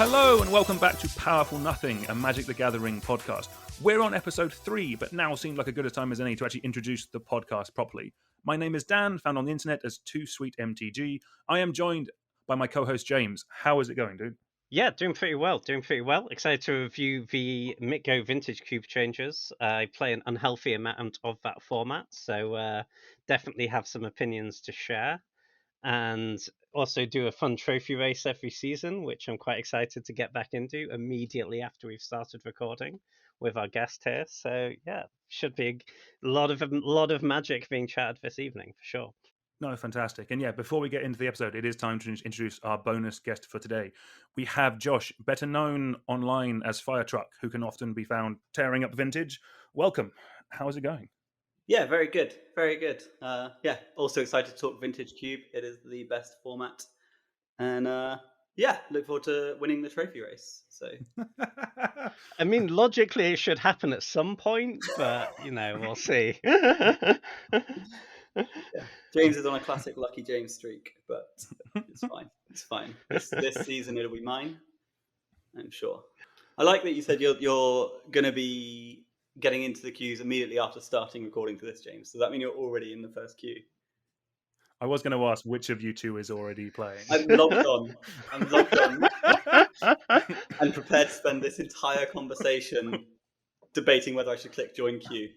Hello and welcome back to Powerful Nothing, a Magic the Gathering podcast. We're on episode 3, but now seemed like a good a time as any to actually introduce the podcast properly. My name is Dan, found on the internet as 2SweetMTG. I am joined by my co-host James. How is it going, dude? Yeah, doing pretty well. Excited to review the MTGO Vintage Cube changes. I play an unhealthy amount of that format, so definitely have some opinions to share. And also do a fun trophy race every season, which I'm quite excited to get back into immediately after we've started recording with our guest here. So yeah, should be a lot of magic being chatted this evening for sure. No, fantastic. And yeah, before we get into the episode, it is time to introduce our bonus guest for today. We have Josh, better known online as Firetruck, who can often be found tearing up vintage. Welcome. How is it going? Yeah, very good. Very good. Yeah, also excited to talk Vintage Cube. It is the best format. And yeah, look forward to winning the trophy race. So I mean, logically, it should happen at some point, but we'll see. yeah, James is on a classic Lucky James streak, but it's fine. It's fine. This season it'll be mine, I'm sure. I like that you said you're going to be getting into the queues immediately after starting recording for this, James. Does that mean you're already in the first queue? I was going to ask which of you two is already playing. I'm logged on. I'm prepared to spend this entire conversation debating whether I should click join queue.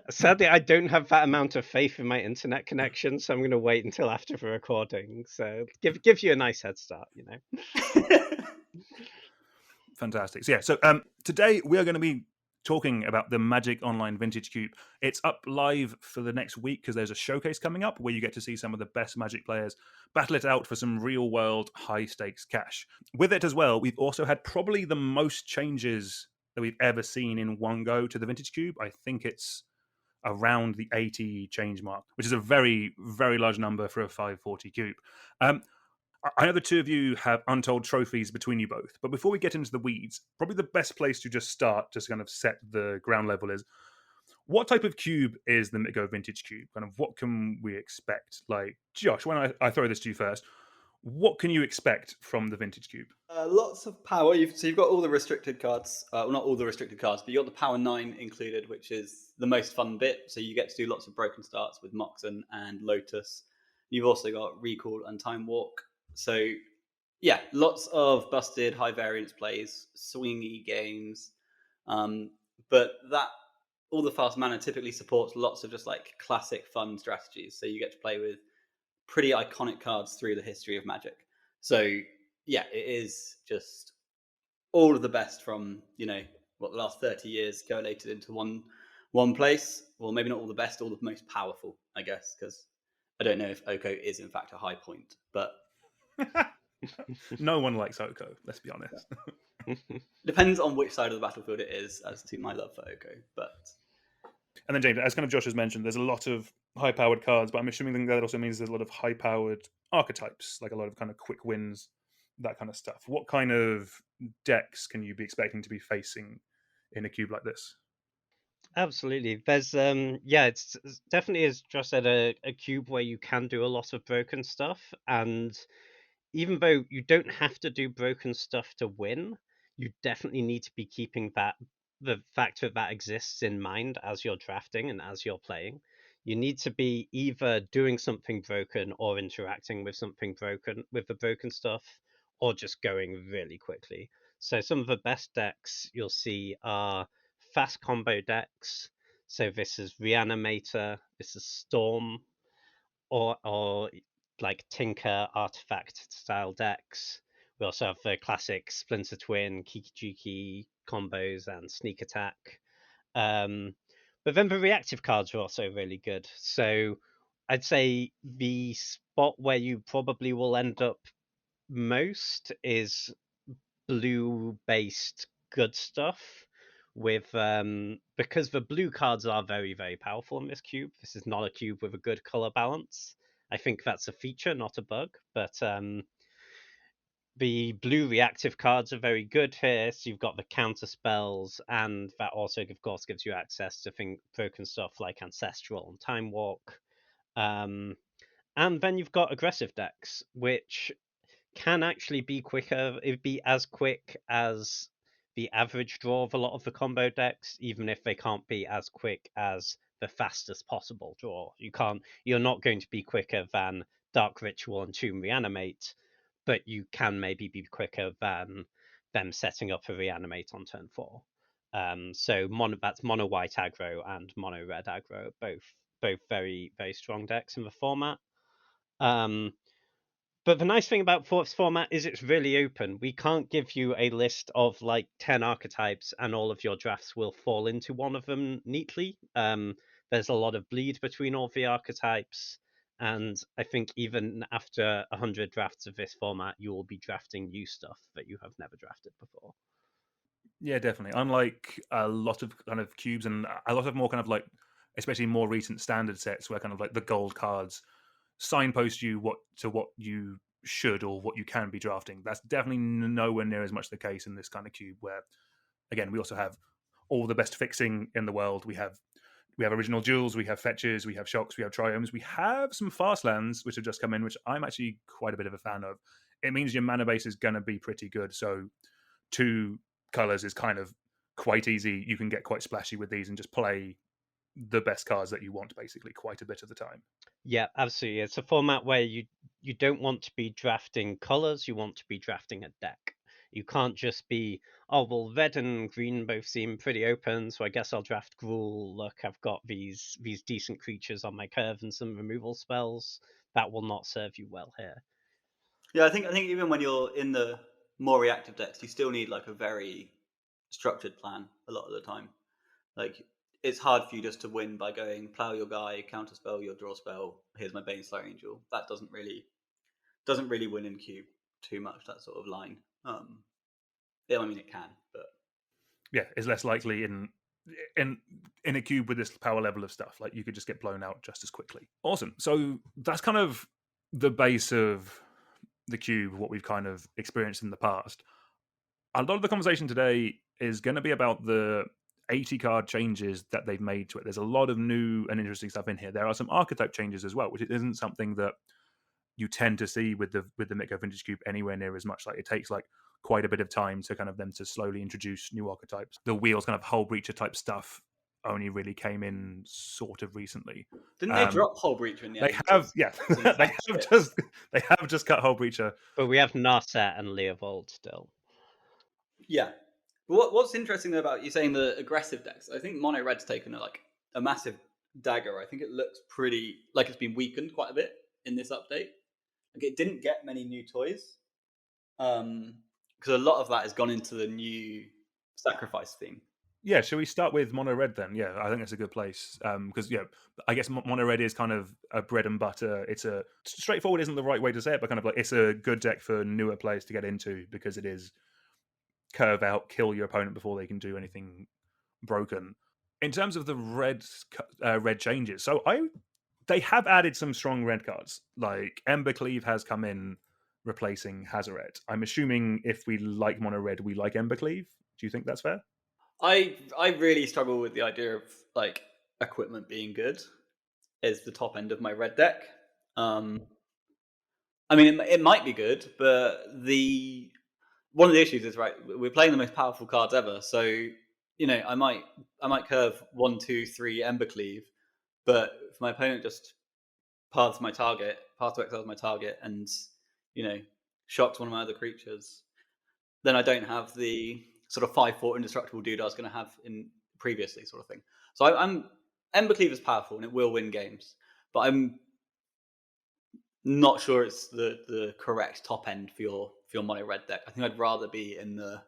Sadly, I don't have that amount of faith in my internet connection, so I'm going to wait until after the recording. So give you a nice head start, Fantastic. So today we are going to be talking about the Magic Online Vintage Cube. It's up live for the next week because there's a showcase coming up where you get to see some of the best Magic players battle it out for some real-world high-stakes cash. With it as well, we've also had probably the most changes that we've ever seen in one go to the Vintage Cube. I think it's around the 80 change mark, which is a very, very large number for a 540 cube. I know the two of you have untold trophies between you both, but before we get into the weeds, probably the best place to just start, just kind of set the ground level, is what type of cube is the MTGO Vintage Cube? Kind of what can we expect? Like, Josh, when I throw this to you first, what can you expect from the Vintage Cube? Lots of power. You've got all the restricted cards. Well, not all the restricted cards, but you got the Power 9 included, which is the most fun bit. So you get to do lots of broken starts with Moxen and Lotus. You've also got Recall and Time Walk. So yeah, lots of busted high variance plays, swingy games. But that all the fast mana typically supports lots of just like classic fun strategies. So you get to play with pretty iconic cards through the history of Magic. So yeah, it is just all of the best from the last 30 years collated into one place. Well, maybe not all the best, all the most powerful, I guess, because I don't know if Oko is in fact a high point, but No one likes Oko, let's be honest. depends on which side of the battlefield it is as to my love for Oko. But and then James, as kind of Josh has mentioned, there's a lot of high-powered cards, but I'm assuming that also means there's a lot of high-powered archetypes, like a lot of kind of quick wins, that kind of stuff. What kind of decks can you be expecting to be facing in a cube like this? Absolutely. There's it's definitely, as Josh said, a cube where you can do a lot of broken stuff, and even though you don't have to do broken stuff to win, you definitely need to be keeping the fact that exists in mind as you're drafting and as you're playing. You need to be either doing something broken or interacting with something broken with the broken stuff, or just going really quickly. So some of the best decks you'll see are fast combo decks. So this is Reanimator, this is Storm, or like Tinker artifact style decks. We also have the classic Splinter Twin, Kiki-Jiki combos, and Sneak Attack. But then the reactive cards are also really good. So I'd say the spot where you probably will end up most is blue-based good stuff. With because the blue cards are very, very powerful in this cube. This is not a cube with a good color balance. I think that's a feature, not a bug. But the blue reactive cards are very good here. So you've got the counter spells, and that also, of course, gives you access to broken stuff like Ancestral and Time Walk. And then you've got aggressive decks, which can actually be quicker. It'd be as quick as the average draw of a lot of the combo decks, even if they can't be as quick as the fastest possible draw. You're not going to be quicker than Dark Ritual and Tomb Reanimate, but you can maybe be quicker than them setting up a Reanimate on turn 4. So that's mono white aggro and mono red aggro, both very, very strong decks in the format. But the nice thing about this format is it's really open. We can't give you a list of like 10 archetypes and all of your drafts will fall into one of them neatly. There's a lot of bleed between all the archetypes. And I think even after 100 drafts of this format, you will be drafting new stuff that you have never drafted before. Yeah, definitely. Unlike a lot of kind of cubes and a lot of more kind of like, especially more recent standard sets where kind of like the gold cards signpost you what you should or what you can be drafting. That's definitely nowhere near as much the case in this kind of cube where, again, we also have all the best fixing in the world. We have original jewels, we have fetches, we have shocks, we have triomes, we have some fast lands which have just come in, which I'm actually quite a bit of a fan of. It means your mana base is going to be pretty good. So 2 colors is kind of quite easy. You can get quite splashy with these and just play the best cards that you want basically quite a bit of the time. Yeah, absolutely. It's a format where you don't want to be drafting colors, you want to be drafting a deck. You can't just be, oh, well, red and green both seem pretty open, so I guess I'll draft Gruul. Look, I've got these decent creatures on my curve and some removal spells. That will not serve you well here. Yeah, I think even when you're in the more reactive decks, you still need like a very structured plan a lot of the time. Like it's hard for you just to win by going plow your guy, counter spell your draw spell. Here's my Baneslayer Angel. That doesn't really win in cube too much. That sort of line. Yeah, I mean it can, but yeah, it's less likely in a cube with this power level of stuff. Like you could just get blown out just as quickly. Awesome. So that's kind of the base of the cube, what we've kind of experienced in the past. A lot of the conversation today is going to be about the 80 card changes that they've made to it. There's a lot of new and interesting stuff in here. There are some archetype changes as well, which isn't something that you tend to see with the MTGO Vintage Cube anywhere near as much. Like it takes like quite a bit of time to kind of them to slowly introduce new archetypes. The wheels kind of Hull Breacher type stuff only really came in sort of recently. Didn't they drop Hull Breacher in the end? They have, yeah. they have just cut Hull Breacher. But we have Narset and Leovold still. Yeah. But what's interesting about you saying the aggressive decks, I think Mono Red's taken a massive dagger. I think it looks pretty like it's been weakened quite a bit in this update. Like it didn't get many new toys. Because a lot of that has gone into the new sacrifice theme. Yeah, shall we start with Mono Red then? Yeah, I think that's a good place. Because I guess Mono Red is kind of a bread and butter. It's a straightforward isn't the right way to say it, but kind of like it's a good deck for newer players to get into because it is curve out, kill your opponent before they can do anything broken. In terms of the red changes, so they have added some strong red cards. Like Embercleave has come in replacing Hazoret. I'm assuming if we like Mono Red, we like Embercleave. Do you think that's fair? I really struggle with the idea of like equipment being good is the top end of my red deck. I mean, it might be good, but one of the issues is right. We're playing the most powerful cards ever, so I might curve 1, 2, 3 Embercleave, but if my opponent just paths to exile my target, and shocks one of my other creatures, then I don't have the sort of 5/4 indestructible dude I was going to have in previously, sort of thing. So I'm Embercleave is powerful and it will win games, but I'm not sure it's the correct top end for your mono red deck. I think I'd rather be in the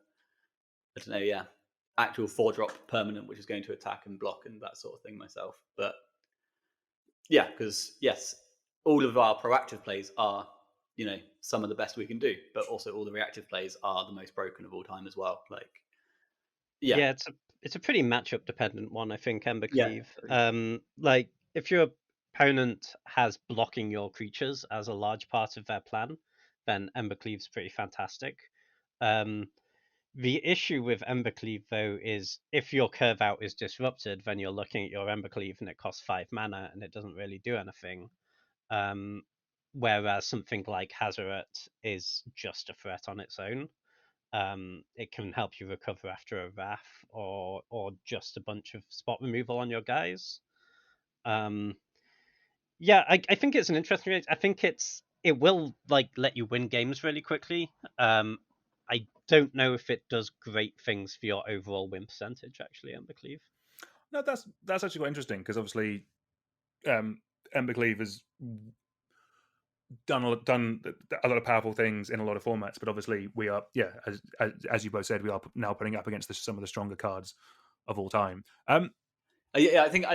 actual 4-drop permanent, which is going to attack and block and that sort of thing myself. But yeah, because yes, all of our proactive plays are some of the best we can do, but also all the reactive plays are the most broken of all time as well. Like it's a pretty matchup dependent one, I think, Embercleave. Yeah. Like if your opponent has blocking your creatures as a large part of their plan, then Embercleave's pretty fantastic. The issue with Embercleave, though, is if your curve out is disrupted, then you're looking at your Embercleave and it costs 5 mana and it doesn't really do anything. whereas something like Hazoret is just a threat on its own. It can help you recover after a Wrath or just a bunch of spot removal on your guys. Yeah, I think it's an interesting race. I think it will like let you win games really quickly. I don't know if it does great things for your overall win percentage. Actually, Embercleave. No, that's actually quite interesting because obviously, Embercleave has done a lot of powerful things in a lot of formats, but obviously we are, as you both said, we are now putting up against some of the stronger cards of all time. Yeah, I think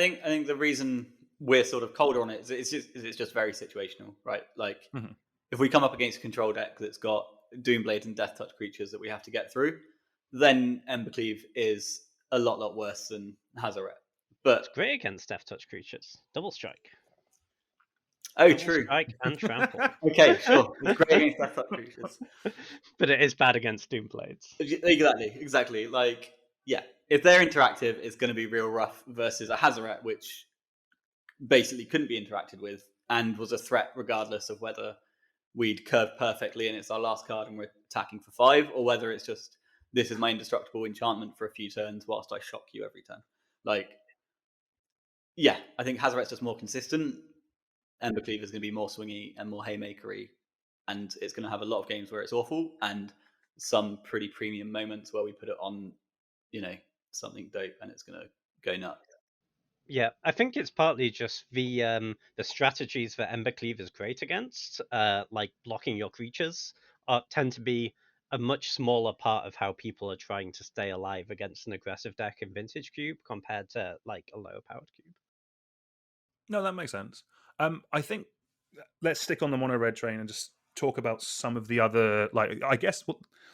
the reason we're sort of colder on it is it's just very situational, right? Like if we come up against a control deck that's got Doomblade and Death Touch creatures that we have to get through, then Embercleave is a lot worse than Hazoret. But it's great against Death Touch creatures. Double strike. Oh, Double true. Strike and trample. Okay, sure. It's great against Death Touch creatures, but it is bad against Doomblades. Exactly. Like, yeah, if they're interactive, it's going to be real rough versus a Hazoret, which basically couldn't be interacted with and was a threat regardless of whether we'd curved perfectly and it's our last card and we're attacking for 5, or whether it's just this is my indestructible enchantment for a few turns whilst I shock you every turn. Like, yeah, I think Hazoret's just more consistent. Embercleave is going to be more swingy and more haymakery, and it's going to have a lot of games where it's awful and some pretty premium moments where we put it on, something dope and it's going to go nuts. Yeah, I think it's partly just the strategies that Embercleave is great against, like blocking your creatures, tend to be a much smaller part of how people are trying to stay alive against an aggressive deck in Vintage Cube compared to like a lower powered cube. No, that makes sense. I think let's stick on the mono red train and just talk about some of the other, like, I guess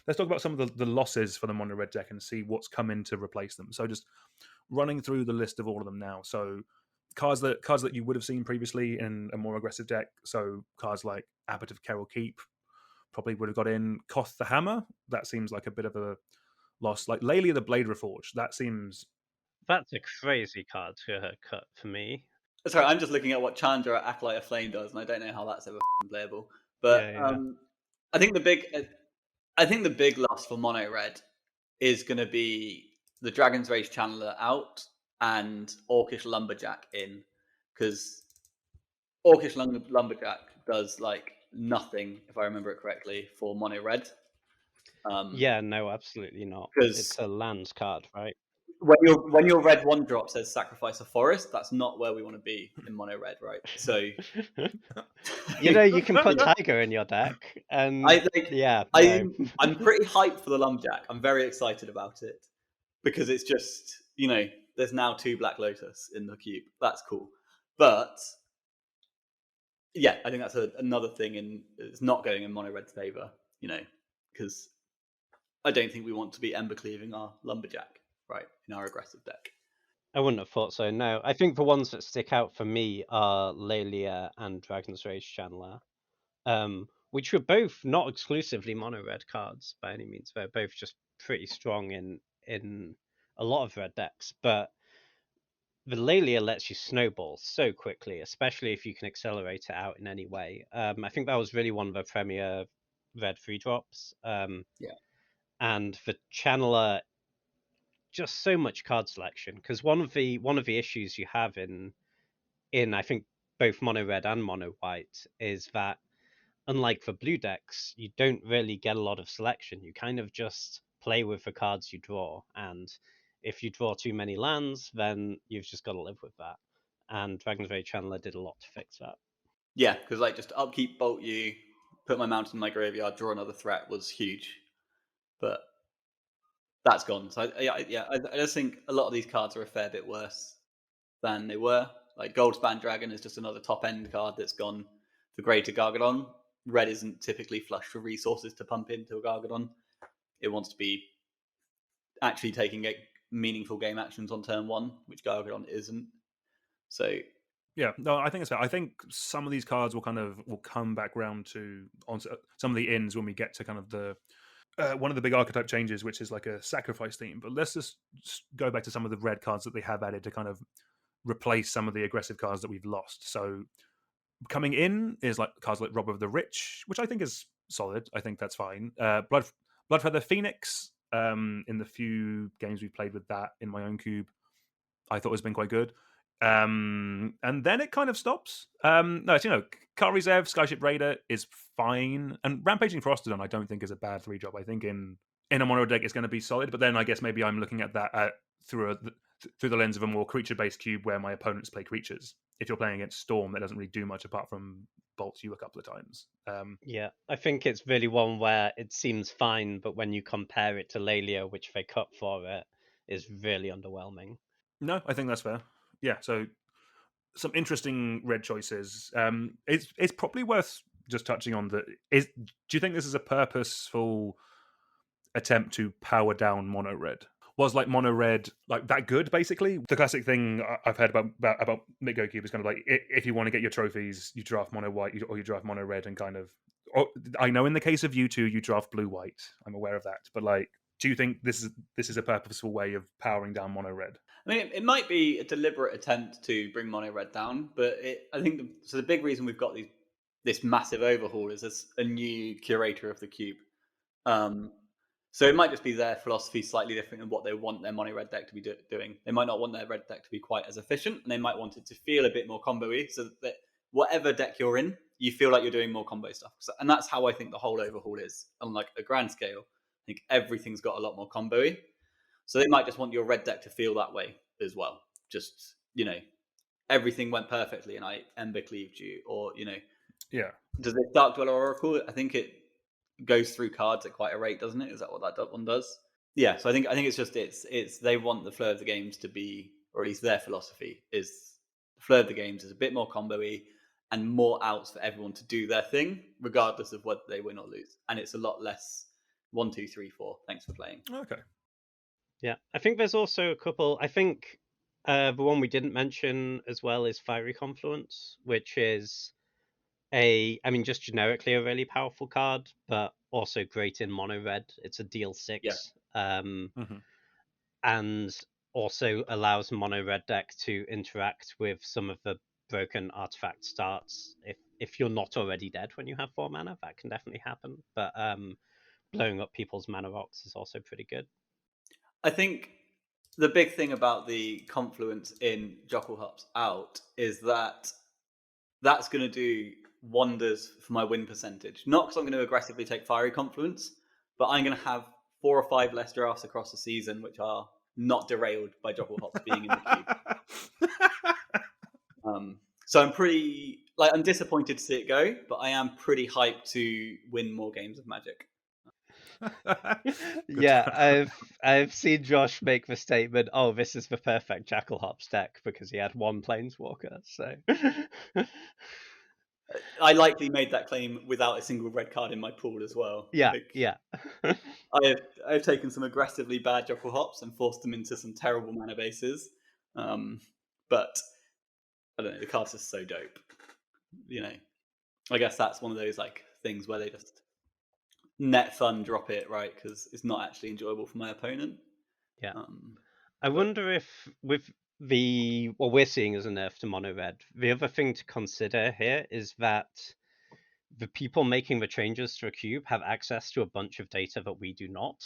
let's talk about some of the losses for the mono red deck and see what's come in to replace them. So just running through the list of all of them now. So cards that you would have seen previously in a more aggressive deck. So cards like Abbot of Keral Keep probably would have got in. Koth the Hammer, that seems like a bit of a loss. Like Lelia the Blade Reforged, that's a crazy card to cut for me. Sorry, I'm just looking at what Chandra Acolyte of Flame does, and I don't know how that's ever playable. But yeah. I think the big loss for mono red is going to be the Dragon's Rage Channeler out and Orcish Lumberjack in, because Orcish Lumberjack does like nothing, if I remember it correctly, for mono red. Yeah, no, absolutely not. It's a lands card, right? When your red 1-drop says sacrifice a forest, that's not where we want to be in mono red, right? So you can put Tiger in your deck, and I'm pretty hyped for the Lumberjack. I'm very excited about it because it's just, there's now 2 Black Lotus in the cube. That's cool, but yeah, I think that's another thing it's not going in mono red's favor, because I don't think we want to be Embercleaving our Lumberjack, right, in our aggressive deck. I wouldn't have thought so, no. I think the ones that stick out for me are Lelia and Dragon's Rage Channeler, which were both not exclusively mono red cards by any means. They're both just pretty strong in a lot of red decks, but the Lelia lets you snowball so quickly, especially if you can accelerate it out in any way. I think that was really one of the premier red 3-drops. Yeah. And the Channeler, just so much card selection, because one of the issues you have in I think both mono red and mono white is that unlike the blue decks, you don't really get a lot of selection. You kind of just play with the cards you draw, and if you draw too many lands, then you've just got to live with that. And Dragon's Rage Channeler did a lot to fix that. Yeah, because like just upkeep, bolt you, put my mountain in my graveyard, draw another threat was huge, but that's gone. So I just think a lot of these cards are a fair bit worse than they were. Like Goldspan Dragon is just another top end card that's gone for Greater Gargadon. Red isn't typically flush for resources to pump into a Gargadon. It wants to be actually taking meaningful game actions on turn 1, which Gargadon isn't. So yeah, no, I think it's fair. I think some of these cards will come back round to on some of the ins when we get to kind of the one of the big archetype changes, which is like a sacrifice theme. But let's just go back to some of the red cards that they have added to kind of replace some of the aggressive cards that we've lost. So coming in is like cards like Robber of the Rich, which I think is solid. I think that's fine. Bloodfeather Phoenix. In the few games we've played with that in my own cube, I thought has been quite good. And then it kind of stops. No, it's, Car Reserve, Skyship Raider is fine, and Rampaging Frostodon I don't think is a bad 3-drop. I think in a mono deck it's going to be solid, but then I guess maybe I'm looking at that through the lens of a more creature-based cube where my opponents play creatures. If you're playing against Storm, that doesn't really do much apart from bolt you a couple of times. Yeah, I think it's really one where it seems fine, but when you compare it to Lelio, which they cut for it, is really underwhelming. No, I think that's fair. Yeah, so some interesting red choices. It's probably worth just touching on that. Do you think this is a purposeful attempt to power down mono red? Was like mono red like that good? Basically, the classic thing I've heard about MTGO Cube is kind of like if you want to get your trophies, you draft mono white or you draft mono red, and kind of. I know in the case of you two, you draft blue white. I'm aware of that, but like, do you think this is a purposeful way of powering down mono red? I mean, it might be a deliberate attempt to bring mono red down, but I think the big reason we've got this massive overhaul is a new curator of the cube. So it might just be their philosophy slightly different in what they want their mono red deck to be doing. They might not want their red deck to be quite as efficient, and they might want it to feel a bit more combo-y, so that whatever deck you're in, you feel like you're doing more combo stuff. And that's how I think the whole overhaul is. On like a grand scale, I think everything's got a lot more combo-y. So they might just want your red deck to feel that way as well. Just, everything went perfectly and I Ember Cleaved you, or, Yeah. Does it Dark Dweller Oracle? I think it goes through cards at quite a rate, doesn't it? Is that what that one does? Yeah, so I think it's just it's they want the flow of the games to be, or at least their philosophy is the flow of the games is a bit more combo-y and more outs for everyone to do their thing, regardless of whether they win or lose. And it's a lot less 1, 2, 3, 4. Thanks for playing. Okay. Yeah, I think there's also a couple. I think the one we didn't mention as well is Fiery Confluence, which is just generically a really powerful card, but also great in mono red. It's a deal 6, and also allows mono red deck to interact with some of the broken artifact starts. If you're not already dead when you have 4 mana, that can definitely happen. But blowing up people's mana rocks is also pretty good. I think the big thing about the confluence in Jockle Hops out is that that's going to do wonders for my win percentage. Not because I'm going to aggressively take Fiery Confluence, but I'm going to have 4 or 5 less drafts across the season, which are not derailed by Jockle Hops being in the cube. So I'm pretty, I'm disappointed to see it go, but I am pretty hyped to win more games of Magic. Yeah, I've seen Josh make the statement, "Oh, this is the perfect Jackal Hops deck," because he had 1 Planeswalker. So I likely made that claim without a single red card in my pool as well. Yeah, I have taken some aggressively bad Jockle Hops and forced them into some terrible mana bases. But I don't know, the card's just so dope. I guess that's one of those things where they just net fun drop it, right? Because it's not actually enjoyable for my opponent. Yeah. I wonder if with what we're seeing as a nerf to mono red, the other thing to consider here is that the people making the changes to a cube have access to a bunch of data that we do not.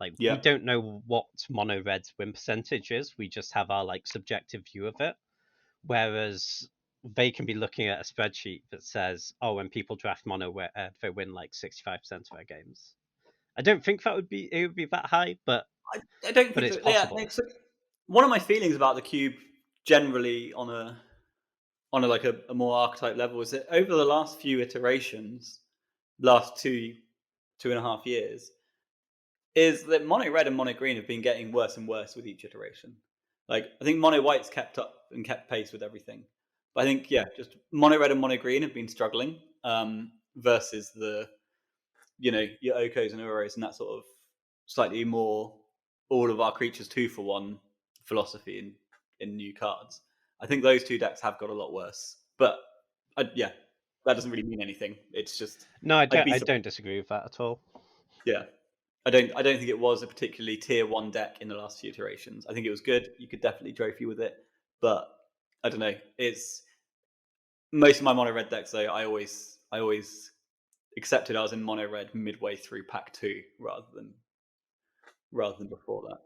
We don't know what mono red's win percentage is. We just have our subjective view of it. Whereas they can be looking at a spreadsheet that says, "Oh, when people draft mono, they win 65% of their games." I don't think it would be that high, but I don't think it's possible. Yeah, one of my feelings about the cube generally on a more archetype level is that over the last few iterations, last 2.5 years, is that mono red and mono green have been getting worse and worse with each iteration. I think mono white's kept up and kept pace with everything. But I think, just mono red and mono green have been struggling versus the, your Okos and Uros and that sort of slightly more all of our creatures 2-for-1 philosophy in new cards. I think those 2 decks have got a lot worse. But, that doesn't really mean anything. It's just... No, I don't disagree with that at all. Yeah. I don't think it was a particularly tier 1 deck in the last few iterations. I think it was good. You could definitely trophy with it, but I don't know. It's most of my mono red decks, though, I always accepted I was in mono red midway through pack 2 rather than before that.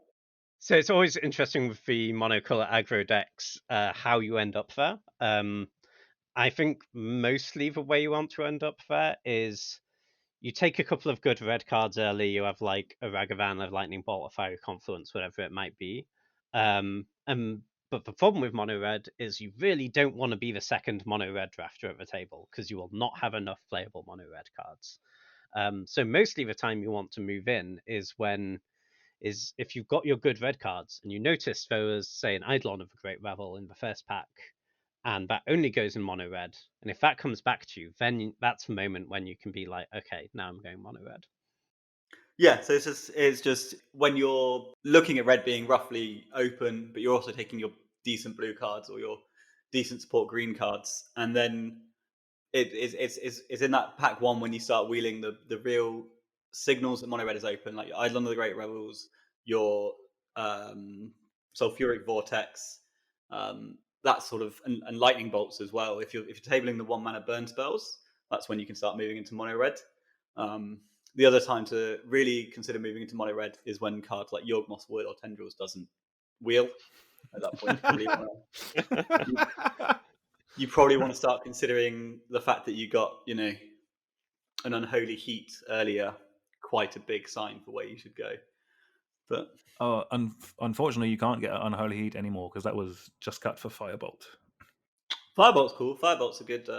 So it's always interesting with the monocolor aggro decks, how you end up there. I think mostly the way you want to end up there is you take a couple of good red cards early. You have like a Ragavan, a Lightning Bolt, a Fiery Confluence, whatever it might be. But the problem with mono red is you really don't want to be the second mono red drafter at the table because you will not have enough playable mono red cards. So mostly the time you want to move in is if you've got your good red cards and you notice there was, say, an Eidolon of a Great Revel in the first pack, and that only goes in mono red, and if that comes back to you, then that's the moment when you can be like, okay, now I'm going mono red. Yeah, so it's just when you're looking at red being roughly open, but you're also taking your decent blue cards or your decent support green cards, and then it's in that pack 1 when you start wheeling the real signals that mono red is open, like your Eidolon of the Great Revels, your Sulfuric Vortex, that sort of, and Lightning Bolts as well. If you're tabling the 1-mana burn spells, that's when you can start moving into mono red. The other time to really consider moving into mono red is when cards like Yawgmoth's Wood or Tendrils doesn't wheel. At that point, you probably want to start considering the fact that you got, an Unholy Heat earlier, quite a big sign for where you should go. But unfortunately, you can't get Unholy Heat anymore because that was just cut for Firebolt. Firebolt's cool. Firebolt's a good.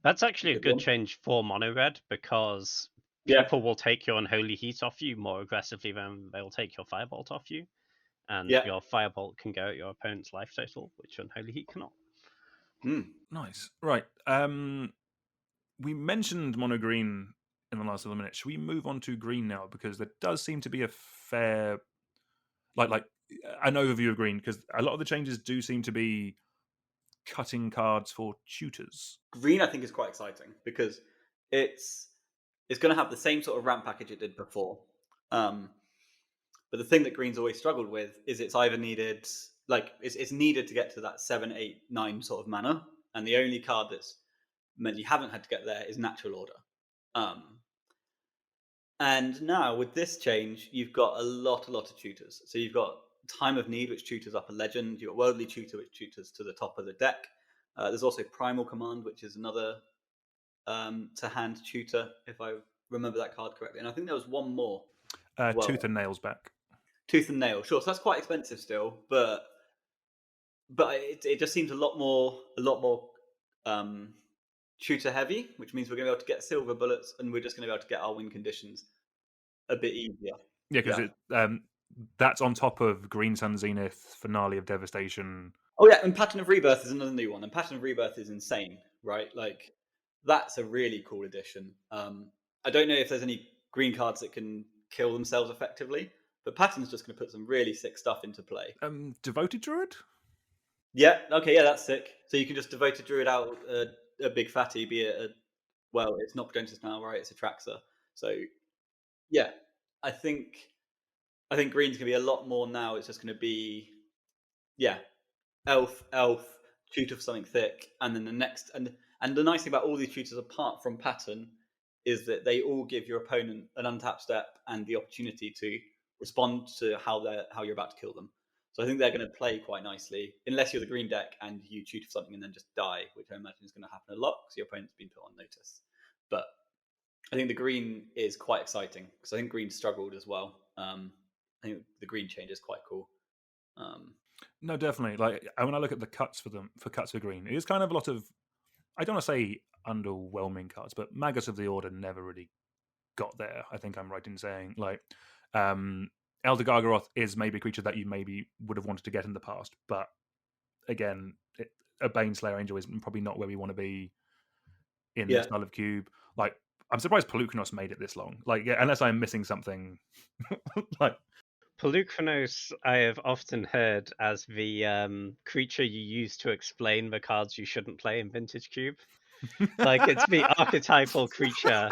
That's actually a good one. change for mono red because people will take your Unholy Heat off you more aggressively than they'll take your Firebolt off you. And your Firebolt can go at your opponent's life total, which Unholy Heat cannot. Nice. Right. We mentioned mono green in the last little minute. Should we move on to green now? Because there does seem to be a fair, like an overview of green, because a lot of the changes do seem to be cutting cards for tutors. Green, I think, is quite exciting because it's going to have the same sort of ramp package it did before. But the thing that green's always struggled with is it's either needed, it's needed to get to that 7, 8, 9 sort of mana, and the only card that's meant you haven't had to get there is Natural Order. And now with this change, you've got a lot of tutors. So you've got Time of Need, which tutors up a legend. You've got Worldly Tutor, which tutors to the top of the deck. There's also Primal Command, which is another to hand tutor, if I remember that card correctly. And I think there was one more. Tooth and Nail's back. Tooth and Nail, sure. So that's quite expensive still, but it just seems a lot more tutor heavy, which means we're going to be able to get silver bullets, and we're just going to be able to get our win conditions a bit easier. Yeah, because that's on top of Green Sun Zenith, Finale of Devastation. Oh yeah, and Pattern of Rebirth is another new one, and Pattern of Rebirth is insane, right? Like, that's a really cool addition. I don't know if there's any green cards that can kill themselves effectively, but Pattern's just going to put some really sick stuff into play. Devoted Druid? Yeah, okay, yeah, that's sick. So you can just Devoted Druid out a big fatty, be it it's not Progenitus now, right? It's a Traxxas. So yeah, I think green's gonna be a lot more now. It's just gonna be elf, tutor for something thick, and then the next and the nice thing about all these tutors apart from Pattern is that they all give your opponent an untapped step and the opportunity to respond to how you're about to kill them. So I think they're going to play quite nicely, unless you're the green deck and you tutor for something and then just die, which I imagine is going to happen a lot because your opponent's been put on notice. But I think the green is quite exciting because I think green struggled as well. I think the green change is quite cool. No, definitely. Like when I look at the cuts for cuts for green, it is kind of a lot of, I don't want to say underwhelming cards, but Magus of the Order never really got there. I think I'm right in saying Elder Gargaroth is maybe a creature that you maybe would have wanted to get in the past, but again, a Baneslayer Angel is probably not where we want to be in this style of cube. Like, I'm surprised Pelucranos made it this long. Like, unless I'm missing something. Like, Pelucranos, I have often heard as the creature you use to explain the cards you shouldn't play in Vintage Cube. Like, it's the archetypal creature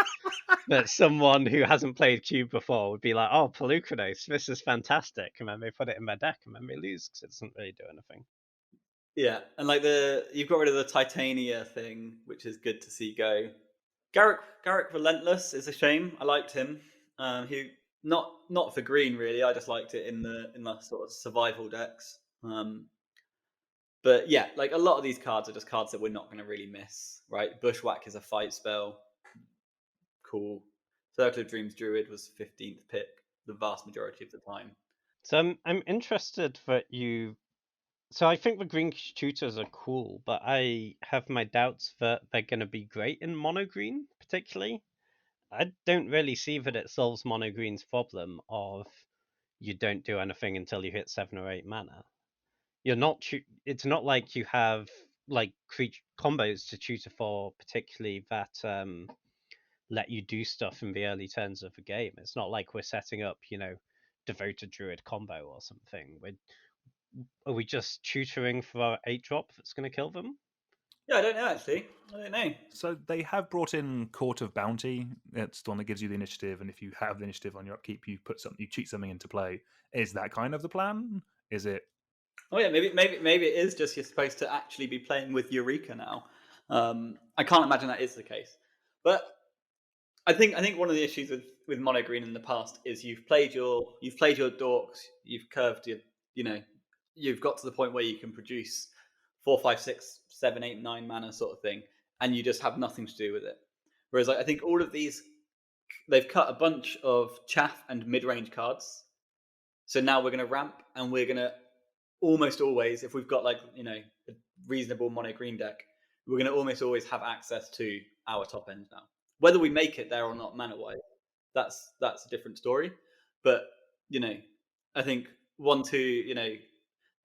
that someone who hasn't played Cube before would be like, oh, Pelucranos, this is fantastic. And then they put it in their deck and then they lose because it doesn't really do anything. Yeah, and like you've got rid of the Titania thing, which is good to see go. Garrick Relentless is a shame. I liked him. He not for green really. I just liked it in the sort of survival decks. But yeah, like a lot of these cards are just cards that we're not going to really miss, right? Bushwhack is a fight spell. Cool. Circle of Dreams Druid was 15th pick the vast majority of the time. So I'm interested that you. So I think the green tutors are cool, but I have my doubts that they're going to be great in mono green, particularly. I don't really see that it solves mono green's problem of you don't do anything until you hit 7 or 8 mana. You're not. It's not like you have like combos to tutor for, particularly that let you do stuff in the early turns of the game. It's not like we're setting up, devoted druid combo or something. Are we just tutoring for our 8-drop that's going to kill them? Yeah, I don't know actually. I don't know. So they have brought in Court of Bounty. It's the one that gives you the initiative, and if you have the initiative on your upkeep, you cheat something into play. Is that kind of the plan? Is it? Oh yeah, maybe it is just you're supposed to actually be playing with Eureka now. I can't imagine that is the case, but I think one of the issues with mono green in the past is you've played your dorks, you've curved your, you've got to the point where you can produce 4, 5, 6, 7, 8, 9 mana sort of thing, and you just have nothing to do with it. Whereas I think all of these, they've cut a bunch of chaff and mid-range cards. So now we're going to ramp, and we're going to almost always, if we've got a reasonable mono green deck, we're going to almost always have access to our top end now. Whether we make it there or not, mana wise, that's a different story. But I think 1-2,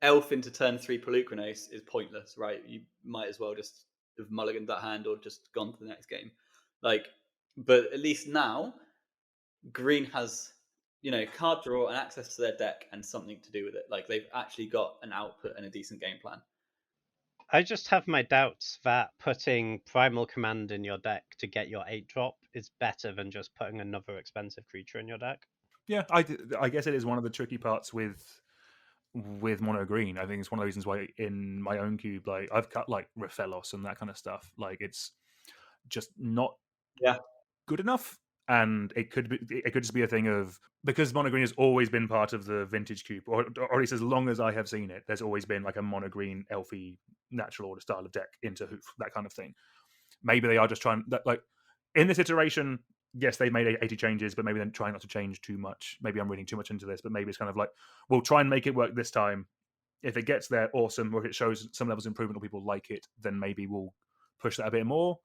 elf into turn 3 Pelucranos is pointless, right? You might as well just have mulliganed that hand or just gone to the next game. But at least now, green has card draw and access to their deck and something to do with it. Like they've actually got an output and a decent game plan. I just have my doubts that putting Primal Command in your deck to get your 8-drop is better than just putting another expensive creature in your deck. Yeah, I guess it is one of the tricky parts with mono green. I think it's one of the reasons why in my own cube, like I've cut like Raphelos and that kind of stuff. Like it's just not good enough. And it could just be a thing of, because mono green has always been part of the vintage cube, or at least as long as I have seen it, there's always been like a mono green elfy natural order style of deck into hoof, that kind of thing. Maybe they are just trying that, like in this iteration, yes, they made 80 changes, but maybe they're trying not to change too much. Maybe I'm reading too much into this, but maybe it's kind of like, we'll try and make it work this time. If it gets there, awesome. Or if it shows some levels of improvement or people like it, then maybe we'll push that a bit more.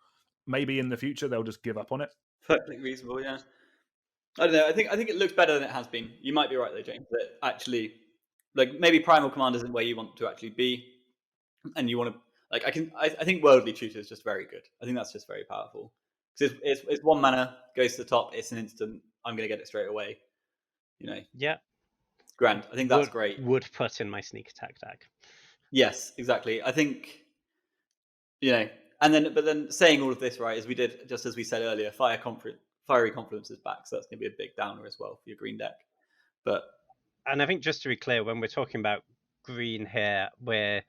Maybe in the future they'll just give up on it. Perfectly reasonable, yeah. I don't know. I think it looks better than it has been. You might be right though, James. That actually, like maybe Primal Command isn't where you want to actually be, and you want to like. I think Worldly Tutor is just very good. I think that's just very powerful because it's 1 mana, goes to the top. It's an instant. I'm going to get it straight away. Yeah. Grand. I think that's great. Would put in my sneak attack deck. Yes, exactly. I think but then saying all of this, right, as we did, just as we said earlier, Fiery Confluence is back, so that's going to be a big downer as well for your green deck. And I think just to be clear, when we're talking about green here, we're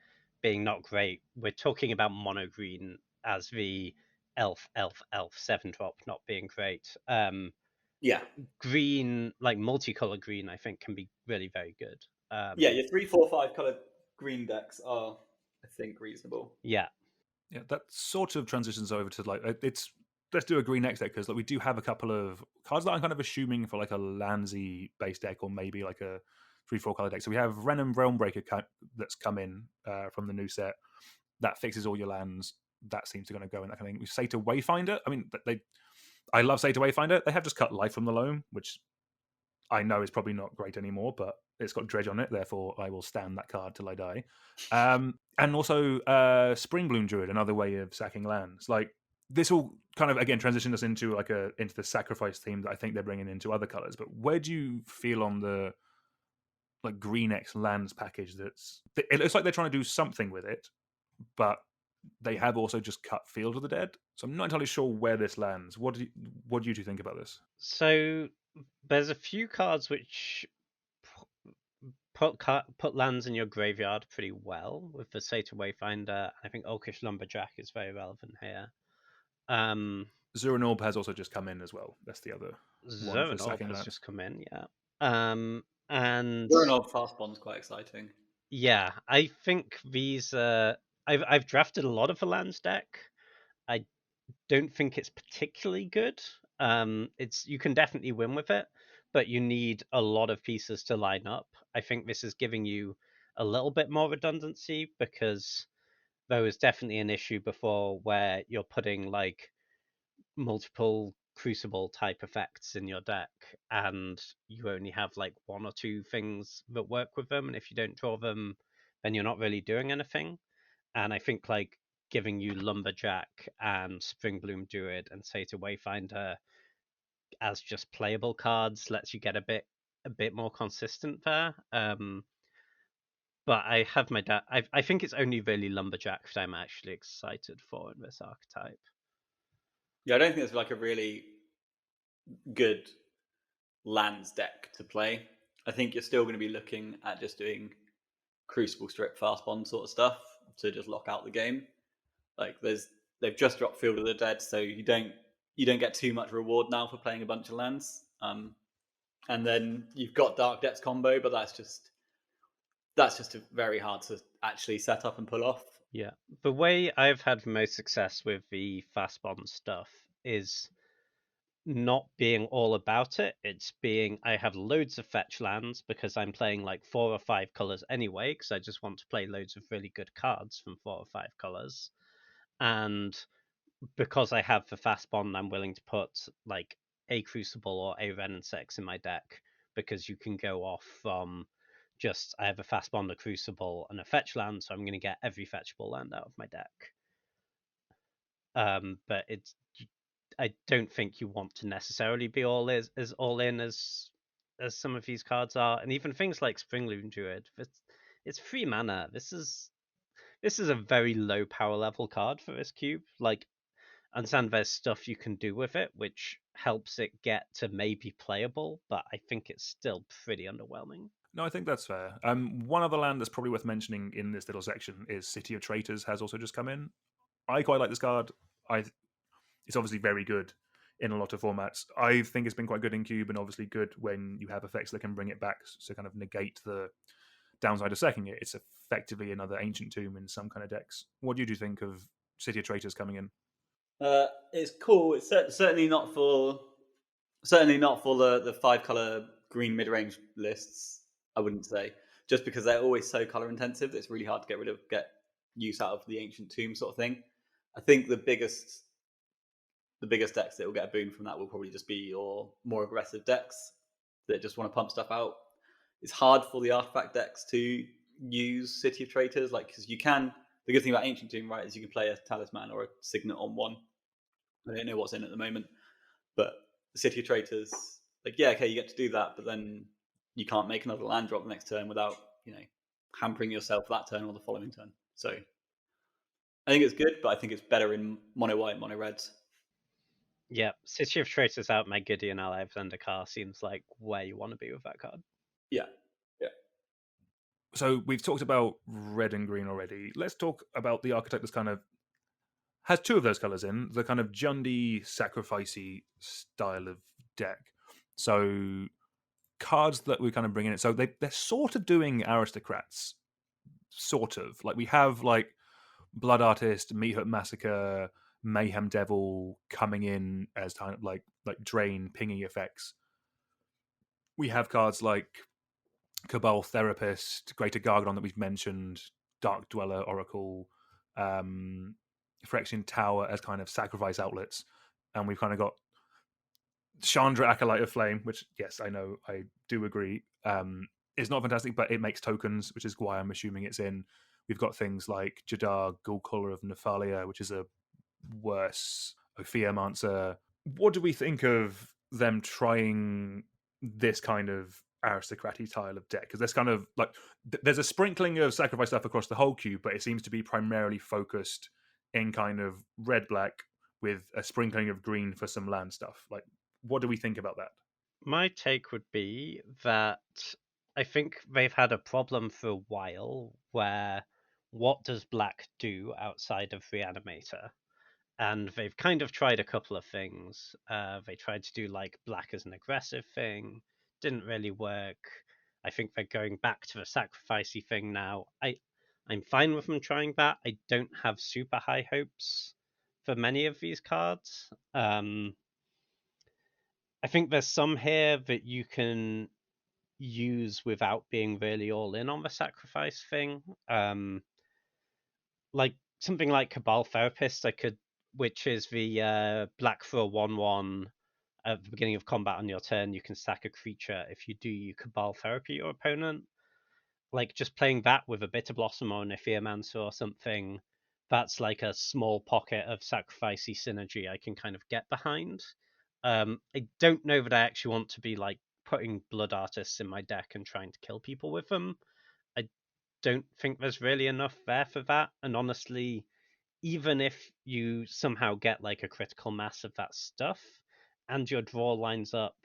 being not great. We're talking about mono green as the elf 7-drop not being great. Yeah, green, like multicolor green, I think can be really very good. Yeah, your 3, 4, 5 color green decks are, I think, reasonable. Yeah. Yeah, that sort of transitions over to like let's do a green next deck, because like we do have a couple of cards that I'm kind of assuming for like a Landsy base deck, or maybe like a 3-4 color deck. So we have Renom Realmbreaker that's come in from the new set that fixes all your lands. That seems to going to go in that kind of thing. We say to Wayfinder. I mean, I love Say to Wayfinder. They have just cut Life from the Loam, which I know is probably not great anymore, but it's got Dredge on it, therefore I will stand that card till I die. And also Springbloom Druid, another way of sacking lands. Like this will kind of again transition us into into the sacrifice theme that I think they're bringing into other colors. But where do you feel on the like Green X lands package? It looks like they're trying to do something with it, but they have also just cut Field of the Dead. So I'm not entirely sure where this lands. What do you two think about this? So there's a few cards which put lands in your graveyard pretty well with the Satyr Wayfinder. I think Orcish Lumberjack is very relevant here. Zuran Orb has also just come in as well. That's the other one for Zoran Orb sacking has lands. just come in, yeah. And Zoran Fast Bond's quite exciting. yeah, I think these. I've drafted a lot of the lands deck. I don't think it's particularly good. You can definitely win with it, but you need a lot of pieces to line up. I think this is giving you a little bit more redundancy because there was definitely an issue before where you're putting like multiple crucible type effects in your deck and you only have like one or two things that work with them, and if you don't draw them then you're not really doing anything. And I think like giving you Lumberjack and Springbloom Druid and Satyr Wayfinder as just playable cards lets you get a bit more consistent there. But I have my doubt. I think it's only really Lumberjack that I'm actually excited for in this archetype. Yeah, I don't think there's like a really good lands deck to play. I think you're still going to be looking at just doing Crucible Strip Fast Bond sort of stuff to just lock out the game. Like they've just dropped Field of the Dead, so you don't get too much reward now for playing a bunch of lands. And then you've got Dark Depths combo, but that's just very hard to actually set up and pull off. Yeah, the way I've had most success with the Fast Bond stuff is not being all about it. It's being I have loads of fetch lands because I'm playing like 4 or 5 colors anyway, because I just want to play loads of really good cards from 4 or 5 colors. And because I have the Fast Bond, I'm willing to put like a Crucible or a Ren and Sex in my deck because you can go off from just I have a Fast Bond, a Crucible, and a fetch land, so I'm going to get every fetchable land out of my deck. But I don't think you want to necessarily be all in as some of these cards are, and even things like Springloom Druid. It's 3 mana. This is a very low power level card for this cube. Like, I understand there's stuff you can do with it, which helps it get to maybe playable, but I think it's still pretty underwhelming. No, I think that's fair. One other land that's probably worth mentioning in this little section is City of Traitors has also just come in. I quite like this card. It's obviously very good in a lot of formats. I think it's been quite good in Cube, and obviously good when you have effects that can bring it back to kind of negate the downside of sacking it. It's effectively another Ancient Tomb in some kind of decks. What do you think of City of Traitors coming in? It's cool. It's certainly not for the 5-color green mid-range lists. I wouldn't say, just because they're always so color intensive. It's really hard to get use out of the Ancient Tomb sort of thing. I think the biggest decks that will get a boon from that will probably just be your more aggressive decks that just want to pump stuff out. It's hard for the artifact decks to use City of Traitors, like because you can. The good thing about Ancient Tomb, right, is you can play a Talisman or a Signet on one. I don't know what's in at the moment, but the City of Traitors, like, yeah, okay, you get to do that, but then you can't make another land drop the next turn without, hampering yourself that turn or the following turn. So I think it's good, but I think it's better in mono white, mono reds. Yeah, City of Traitors out my Gideon ally of Zendikar seems like where you want to be with that card. Yeah. So we've talked about red and green already. Let's talk about the archetype that's kind of has 2 of those colors in, the kind of Jundi sacrificey style of deck. So cards that we're kind of bringing in. So they're sort of doing aristocrats, sort of. Like we have like Blood Artist, Meat Hut Massacre, Mayhem Devil coming in as kind of like drain pinging effects. We have cards like Cabal Therapist, Greater Gargadon that we've mentioned, Dark Dweller Oracle, Phyrexian Tower as kind of sacrifice outlets, and we've kind of got Chandra Acolyte of Flame, which, yes, I know, I do agree, is not fantastic, but it makes tokens, which is why I'm assuming it's in. We've got things like Jadar, Ghoul Caller of Nephalia, which is a worse Ophiomancer. What do we think of them trying this kind of aristocratic style of deck? Because there's kind of like there's a sprinkling of sacrifice stuff across the whole cube, but it seems to be primarily focused in kind of red-black with a sprinkling of green for some land stuff. Like, what do we think about that? My take would be that I think they've had a problem for a while where what does black do outside of Reanimator? And they've kind of tried a couple of things. They tried to do like black as an aggressive thing, didn't really work. I think they're going back to the sacrificey thing now. I'm fine with them trying that. I don't have super high hopes for many of these cards. I think there's some here that you can use without being really all in on the sacrifice thing. Like something like Cabal Therapist, which is the black for a 1/1 at the beginning of combat on your turn. You can sack a creature. If you do, you Cabal Therapy your opponent. Like just playing that with a Bitter Blossom or an Etheomancer or something, that's like a small pocket of sacrificey synergy I can kind of get behind. I don't know that I actually want to be like putting Blood Artists in my deck and trying to kill people with them. I don't think there's really enough there for that. And honestly, even if you somehow get like a critical mass of that stuff and your draw lines up,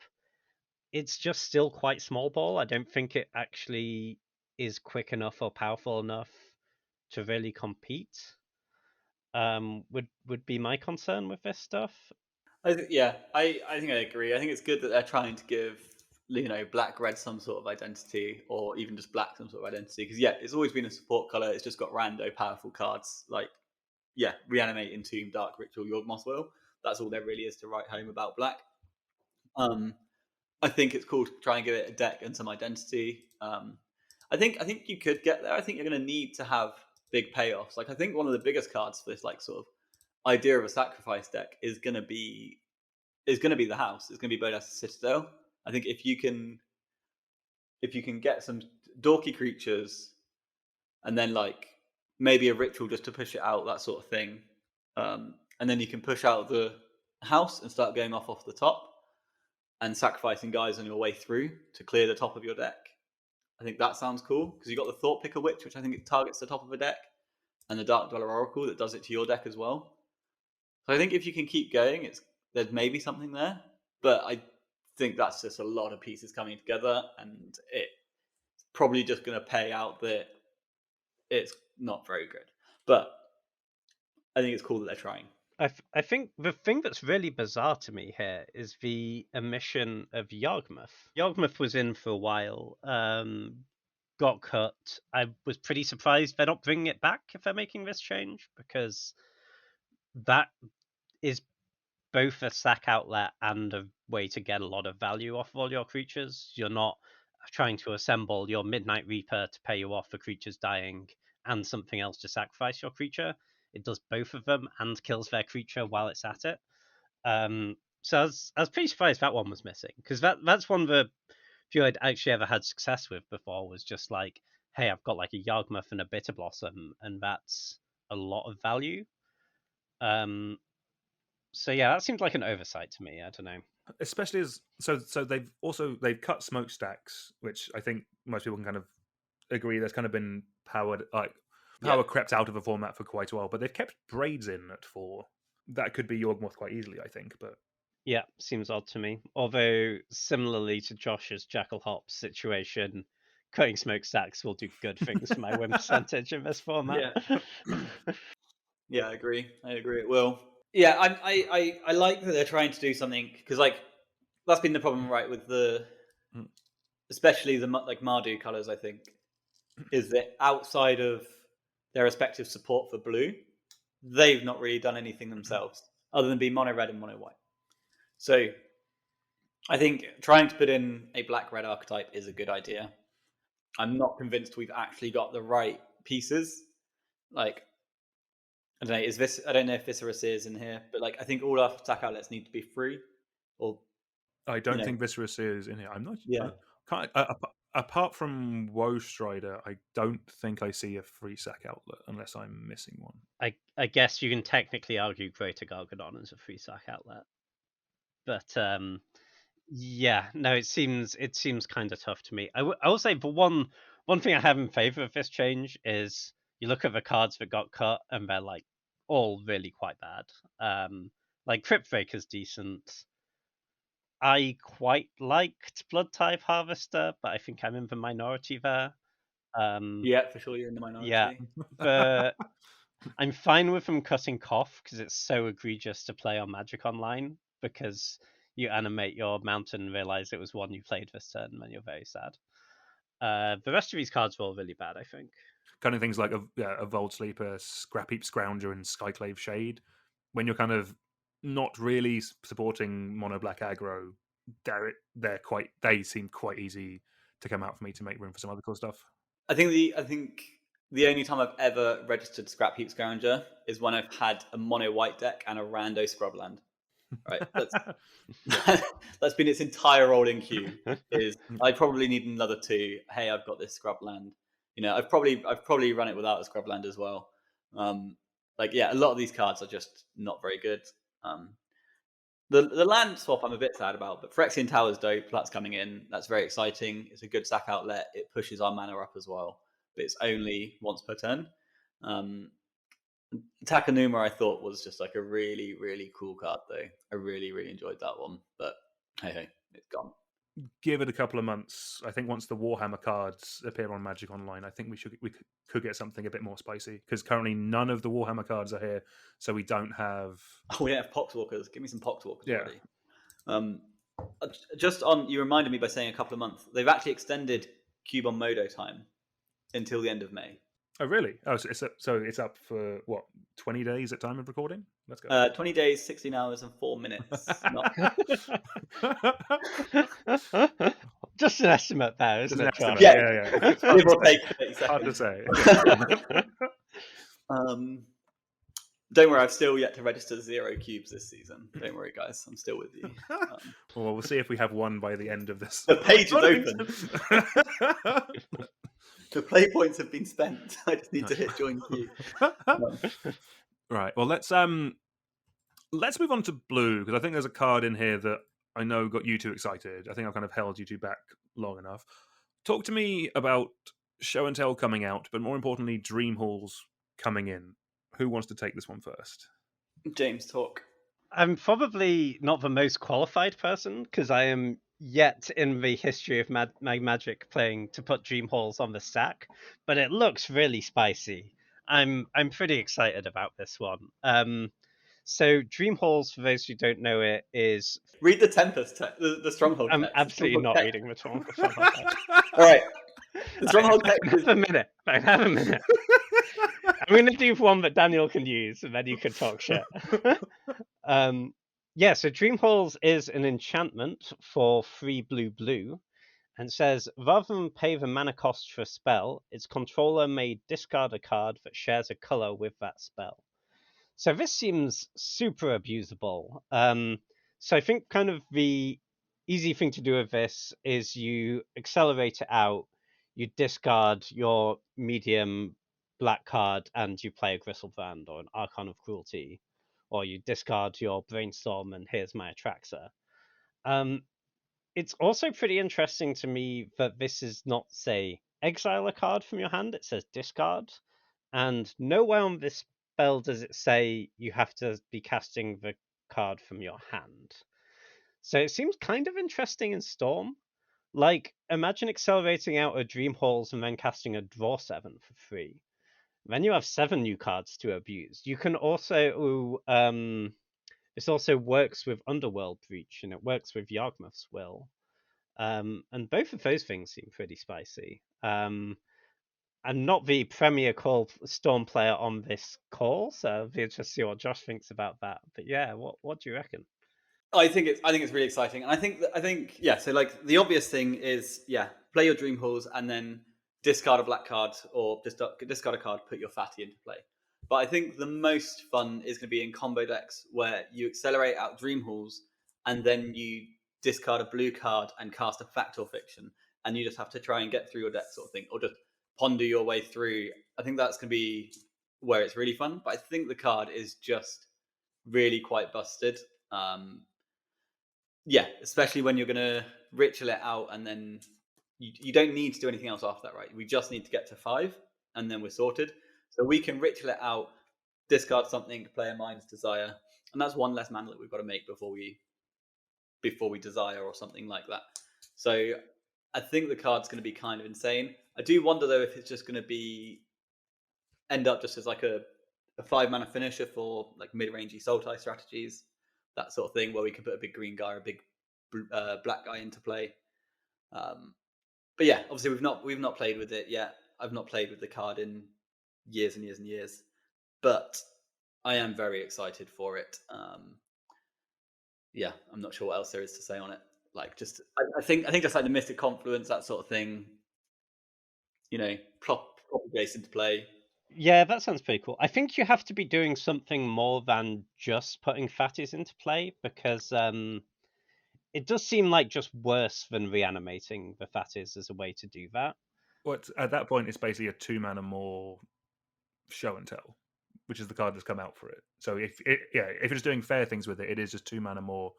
it's just still quite small ball. I don't think it actually is quick enough or powerful enough to really compete. Would be my concern with this stuff. I think I agree. I think it's good that they're trying to give black red some sort of identity, or even just black some sort of identity. Because it's always been a support color. It's just got rando powerful cards like Reanimate, Entomb, Dark Ritual, Yawgmoth Will. That's all there really is to write home about black. I think it's cool to try and give it a deck and some identity. I think you could get there. I think you're going to need to have big payoffs. Like I think one of the biggest cards for this like sort of idea of a sacrifice deck is going to be the house. It's going to be Bodas Citadel. I think if you can get some dorky creatures and then like maybe a ritual just to push it out, that sort of thing, and then you can push out the house and start going off the top and sacrificing guys on your way through to clear the top of your deck. I think that sounds cool because you got the Thought Picker Witch, which I think it targets the top of a deck, and the Dark Dweller Oracle that does it to your deck as well. So I think if you can keep going, there's maybe something there, but I think that's just a lot of pieces coming together, and it's probably just going to pay out that it's not very good. But I think it's cool that they're trying. I think the thing that's really bizarre to me here is the omission of Yawgmoth. Yawgmoth was in for a while, got cut. I was pretty surprised they're not bringing it back if they're making this change, because that is both a sack outlet and a way to get a lot of value off of all your creatures. You're not trying to assemble your Midnight Reaper to pay you off for creatures dying and something else to sacrifice your creature. It does both of them and kills their creature while it's at it. So I was pretty surprised that one was missing, because that's one of the few I'd actually ever had success with before, was just like, hey, I've got like a Yawgmoth and a Bitter Blossom, and that's a lot of value. So yeah, that seemed like an oversight to me. I don't know. Especially as so they've cut smokestacks, which I think most people can kind of agree there's kind of been power crept out of a format for quite a while, but they've kept Braids in at 4. That could be Yawgmoth quite easily, I think. But yeah, seems odd to me. Although similarly to Josh's Jackal Hops situation, cutting smokestacks will do good things for my win percentage in this format. Yeah, I agree. It will. Yeah, I like that they're trying to do something, because like that's been the problem, right, with especially the like Mardu colors. I think is that outside of their respective support for blue, they've not really done anything themselves other than be mono red and mono white. So I think trying to put in a black red archetype is a good idea. I'm not convinced we've actually got the right pieces. Like, I don't know, I don't know if Viscerus is in here, but like I think all our attack outlets need to be free. Or I don't think Viscerus is in here. I'm not. Yeah. Apart from Woe Strider, I don't think I see a free sack outlet unless I'm missing one. I guess you can technically argue Greater Gargadon as a free sack outlet, but yeah, no, it seems kind of tough to me. I will say, for one thing I have in favor of this change is you look at the cards that got cut and they're like all really quite bad. Like Crypt Breaker's decent. I quite liked Blood Type Harvester, but I think I'm in the minority there. Yeah, for sure, you're in the Yeah, minority. but I'm fine with them cutting Koth because it's so egregious to play on Magic Online because you animate your mountain and realize it was one you played this turn, and then you're very sad. The rest of these cards were all really bad, I think. Kind of things like a Vault Sleeper, Scrap Heap Scrounger, and Skyclave Shade. When you're kind of not really supporting mono black aggro, they seem quite easy to come out for me to make room for some other cool stuff. I think the only time I've ever registered Scrap Heap Scrounger is when I've had a mono white deck and a rando Scrubland. Right, that's been its entire role in queue. Is I probably need another 2. Hey, I've got this Scrubland. You know, I've probably run it without a Scrubland as well. Like, yeah, a lot of these cards are just not very good. The land swap I'm a bit sad about, but Phyrexian Tower's dope. That's coming in. That's very exciting. It's a good sack outlet. It pushes our mana up as well, but it's only once per turn. Takanuma, I thought, was just like a really, really cool card, though. I really, really enjoyed that one, but hey, it's gone. Give it a couple of months. I think once the Warhammer cards appear on Magic Online, I think we could get something a bit more spicy, because currently none of the Warhammer cards are here, so we don't have. Oh, we don't have Poxwalkers. Give me some Poxwalkers Yeah. already. Just on, you reminded me by saying a couple of months. They've actually extended Cube on Modo time until the end of May. Oh, really? Oh, so it's up for what, 20 days at time of recording? Let's go. 20 days, 16 hours, and 4 minutes. Just an estimate there, isn't it, Charlie? Yeah. Give or take 30 seconds. Hard to say. Don't worry, I've still yet to register 0 cubes this season. Don't worry, guys. I'm still with you. Well, we'll see if we have one by the end of this. The page is open. The play points have been spent. I just need to hit join queue. Right. Well, let's move on to blue, because I think there's a card in here that I know got you two excited. I think I've kind of held you two back long enough. Talk to me about Show and Tell coming out, but more importantly, Dream Halls coming in. Who wants to take this one first? James, talk. I'm probably not the most qualified person because I am yet in the history of my Magic playing to put Dream Halls on the stack, but it looks really spicy. I'm pretty excited about this one. So Dream Halls, for those who don't know it, is... Read the Tempest, the Stronghold I'm text. absolutely not reading the Stronghold text. All right. The Stronghold text is... Have a minute. I'm going to do one that Daniel can use, and then you can talk shit. Yeah, so Dream Halls is an enchantment for 3 blue, and says, rather than pay the mana cost for a spell, its controller may discard a card that shares a color with that spell. So this seems super abusable. So I think kind of the easy thing to do with this is you accelerate it out, you discard your medium black card, and you play a Gristlebrand or an Archon of Cruelty, or you discard your Brainstorm and here's my Atraxa. It's also pretty interesting to me that this is not, say, exile a card from your hand, it says discard, and nowhere on this spell does it say you have to be casting the card from your hand. So it seems kind of interesting in Storm. Like, imagine accelerating out a Dream Halls and then casting a Draw 7 for free. Then you have 7 new cards to abuse. You can also... this also works with Underworld Breach, and it works with Yawgmoth's Will. And both of those things seem pretty spicy. I'm not the premier Storm player on this call, so I'll be interested to see what Josh thinks about that. But yeah, what do you reckon? I think it's really exciting, and I think yeah. So like the obvious thing is play your Dream Halls and then discard a black card or discard a card, put your Fatty into play. But I think the most fun is going to be in combo decks where you accelerate out Dream Halls and then you discard a blue card and cast a Fact or Fiction, and you just have to try and get through your deck sort of thing, or just ponder your way through. I think that's going to be where it's really fun. But I think the card is just really quite busted. Yeah, especially when you're going to ritual it out and then you don't need to do anything else after that, right? We just need to get to 5 and then we're sorted. So we can ritual it out, discard something, play a Mind's Desire, and that's one less mana that we've got to make before we before we desire or something like that. So I think the card's going to be kind of insane. I do wonder though if it's just going to end up just as like a 5-mana finisher for like mid-rangey Sultai strategies, that sort of thing, where we can put a big green guy or a big black guy into play. But yeah, obviously we've not played with it yet. I've not played with the card in years and years and years, but I am very excited for it. Yeah, I'm not sure what else there is to say on it. Like, just I think just like the Mystic Confluence, that sort of thing. Plop base into play. Yeah, that sounds pretty cool. I think you have to be doing something more than just putting fatties into play, because it does seem like just worse than reanimating the fatties as a way to do that. What at that point it's basically a 2-mana more show and tell, which is the card that's come out for it. So if you're just doing fair things with it, it is just 2-mana more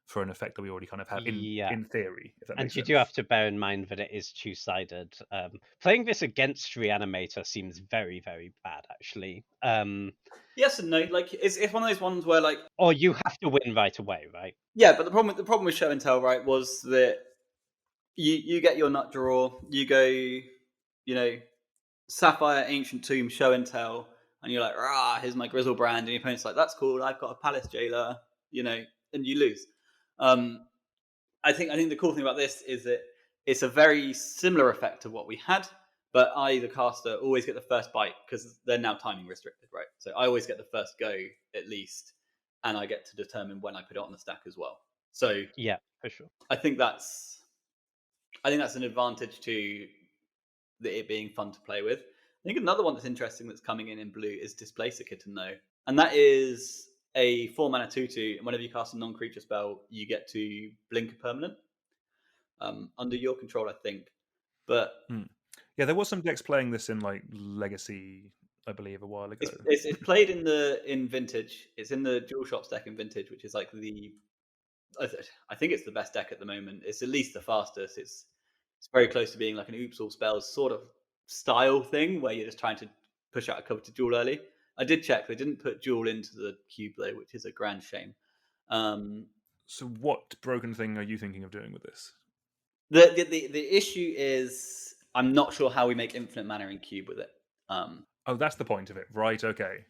for an effect that we already kind of have in theory. If that makes And you sense. do have to bear in mind that it is two-sided. Playing this against Reanimator seems very, very bad, actually. Yes and no. Like, it's one of those ones where, like, or you have to win right away, right? Yeah, but the problem with show and tell, right, was that you get your nut draw, you go, Sapphire, Ancient Tomb, show and tell, and you're like, rah, here's my Grizzlebrand, and your opponent's like, that's cool, I've got a Palace Jailer, and you lose. I think the cool thing about this is that it's a very similar effect to what we had, but I, the caster, always get the first bite because they're now timing restricted, right? So I always get the first go at least, and I get to determine when I put it on the stack as well. So yeah, for sure. I think that's an advantage to it being fun to play with. I think another one that's interesting that's coming in blue is Displace a Kitten, though, and that is a 4-mana 2/2, and whenever you cast a non-creature spell, you get to blink a permanent under your control, I think. But yeah, there was some decks playing this in like Legacy, I believe, a while ago. It's played in Vintage. It's in the Dual Shops deck in Vintage, which is like I think it's the best deck at the moment. It's at least the fastest. It's very close to being like an Oops All Spells sort of style thing, where you're just trying to push out a cover to Duel early. I did check; they didn't put Duel into the cube though, which is a grand shame. So, what broken thing are you thinking of doing with this? The issue is I'm not sure how we make infinite mana in cube with it. Oh, that's the point of it, right? Okay.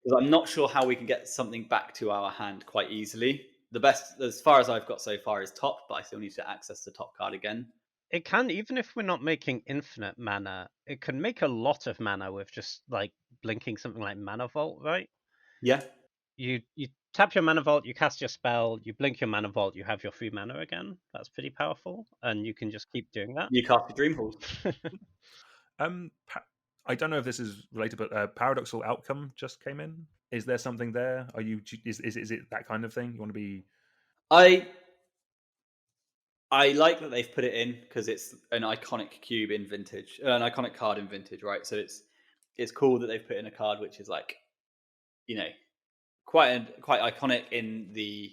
Because I'm not sure how we can get something back to our hand quite easily. The best, as far as I've got so far, is top, but I still need to access the top card again. It can, even if we're not making infinite mana, it can make a lot of mana with just like blinking something like Mana Vault, right? Yeah. You tap your Mana Vault, you cast your spell, you blink your Mana Vault, you have your free mana again. That's pretty powerful, and you can just keep doing that. You cast your Dream Halls. I don't know if this is related, but Paradoxal Outcome just came in. Is there something there? Are you is it that kind of thing? You want to be? I like that they've put it in because it's an iconic cube in Vintage, an iconic card in Vintage, right? So it's cool that they've put in a card which is like, quite iconic in the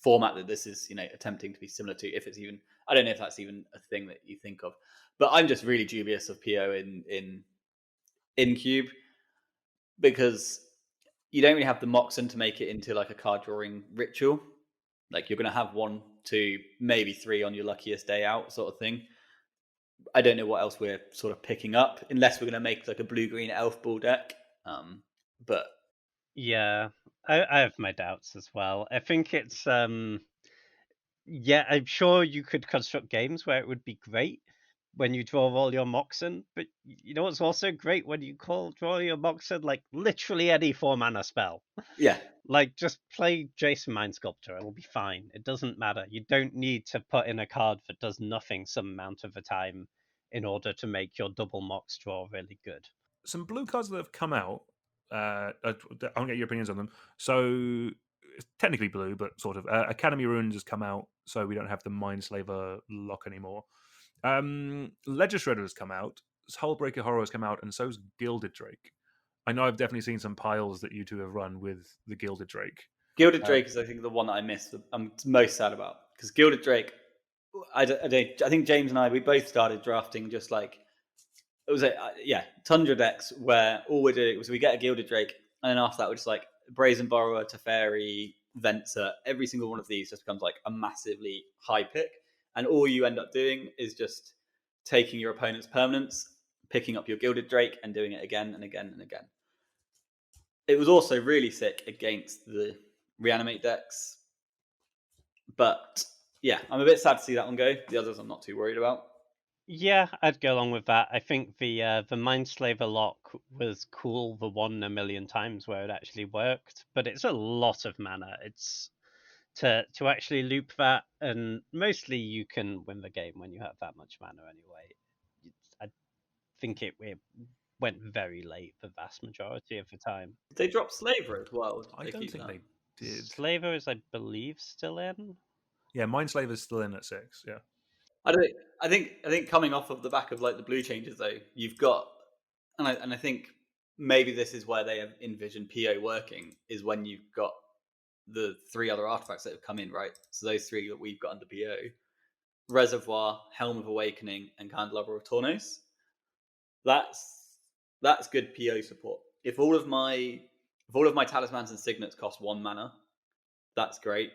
format that this is, attempting to be similar to. If it's even, I don't know if that's even a thing that you think of, but I'm just really dubious of PO in cube because you don't really have the Moxen to make it into like a card drawing ritual. Like you're going to have 1, 2, maybe 3 on your luckiest day out sort of thing. I don't know what else we're sort of picking up unless we're going to make like a blue-green elf ball deck. But yeah, I have my doubts as well. I think it's yeah, I'm sure you could construct games where it would be great when you draw all your Moxen, but you know what's also great when you draw your Moxen like literally any 4-mana spell. Yeah. Like just play Jason Mind Sculptor, it'll be fine. It doesn't matter. You don't need to put in a card that does nothing some amount of the time in order to make your double Mox draw really good. Some blue cards that have come out. I want to get your opinions on them. So it's technically blue, but sort of. Academy Ruins has come out, so we don't have the Mindslaver lock anymore. Ledger Shredder has come out. Hullbreaker Horror has come out, and so's Gilded Drake. I know I've definitely seen some piles that you two have run with the Gilded Drake. Gilded Drake is, I think, the one that I missed. I'm most sad about because Gilded Drake. I think James and I, we both started drafting just like it was Tundra decks where all we're doing was we get a Gilded Drake, and then after that we're just like Brazen Borrower, Teferi, Venser, every single one of these just becomes like a massively high pick. And all you end up doing is just taking your opponent's permanents, picking up your Gilded Drake, and doing it again and again and again. It was also really sick against the Reanimate decks. But yeah, I'm a bit sad to see that one go. The others I'm not too worried about. Yeah, I'd go along with that. I think the Mindslaver lock was cool the 1 in a million times where it actually worked, but it's a lot of mana. It's to actually loop that, and mostly you can win the game when you have that much mana anyway. I think it went very late the vast majority of the time. Did they drop Slaver as well? I don't think they did. Slaver is, I believe, still in. Yeah, Mindslaver's still in at 6. Yeah. I think coming off of the back of like the blue changes though, you've got, and I think maybe this is where they have envisioned PO working, is when you've got the 3 other artifacts that have come in, right? So those 3 that we've got under PO: Reservoir, Helm of Awakening, and Candelabra of Tornos. That's good PO support. If all of my talismans and signets cost 1 mana, that's great.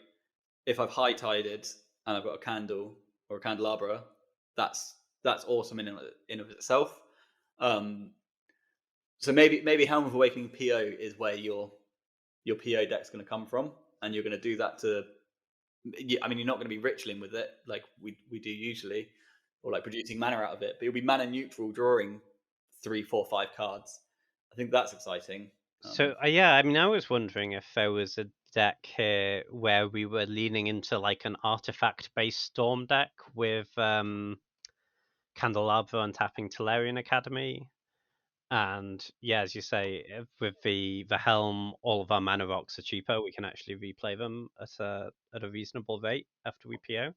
If I've high tided and I've got a candle or a candelabra, that's awesome in of itself. So maybe Helm of Awakening PO is where your PO deck's going to come from, and you're going to do that to. I mean, you're not going to be ritualing with it like we do usually, or like producing mana out of it, but you'll be mana neutral, drawing 3, 4, 5 cards. I think that's exciting. So yeah, I mean, I was wondering if there was a deck here where we were leaning into like an artifact-based storm deck with Candelabra and tapping Tolarian Academy, and yeah, as you say, with the helm, all of our mana rocks are cheaper. We can actually replay them at a reasonable rate after we PO. I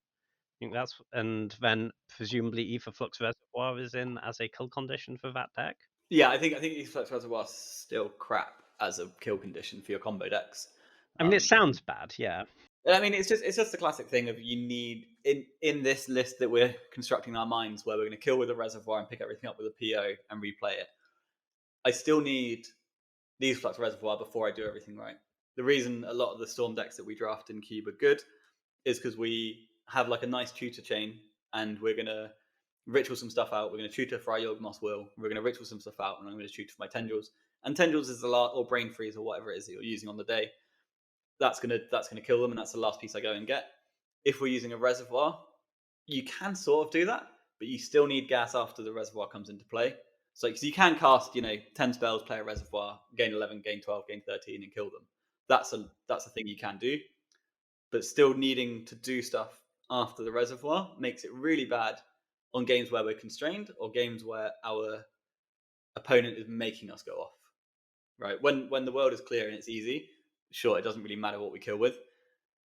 think that's, and then presumably Ether Flux Reservoir is in as a kill condition for that deck. Yeah, I think Ether Flux Reservoir is still crap as a kill condition for your combo decks. I mean, it sounds bad, yeah. I mean, it's just the classic thing of you need in this list that we're constructing in our minds, where we're going to kill with a reservoir and pick everything up with a PO and replay it. I still need these Flux Reservoir before I do everything right. The reason a lot of the Storm decks that we draft in Cube are good is because we have like a nice tutor chain, and we're going to ritual some stuff out. We're going to tutor for our Yawgmoth's Will. We're going to ritual some stuff out, and I'm going to tutor for my Tendrils. And Tendrils is the last, or Brain Freeze, or whatever it is that you're using on the day. That's gonna kill them, and that's the last piece I go and get. If we're using a reservoir, you can sort of do that, but you still need gas after the reservoir comes into play. So you can cast 10 spells, play a reservoir, gain 11, gain 12, gain 13, and kill them. That's a thing you can do, but still needing to do stuff after the reservoir makes it really bad on games where we're constrained, or games where our opponent is making us go off. Right, when the world is clear and it's easy, sure, it doesn't really matter what we kill with.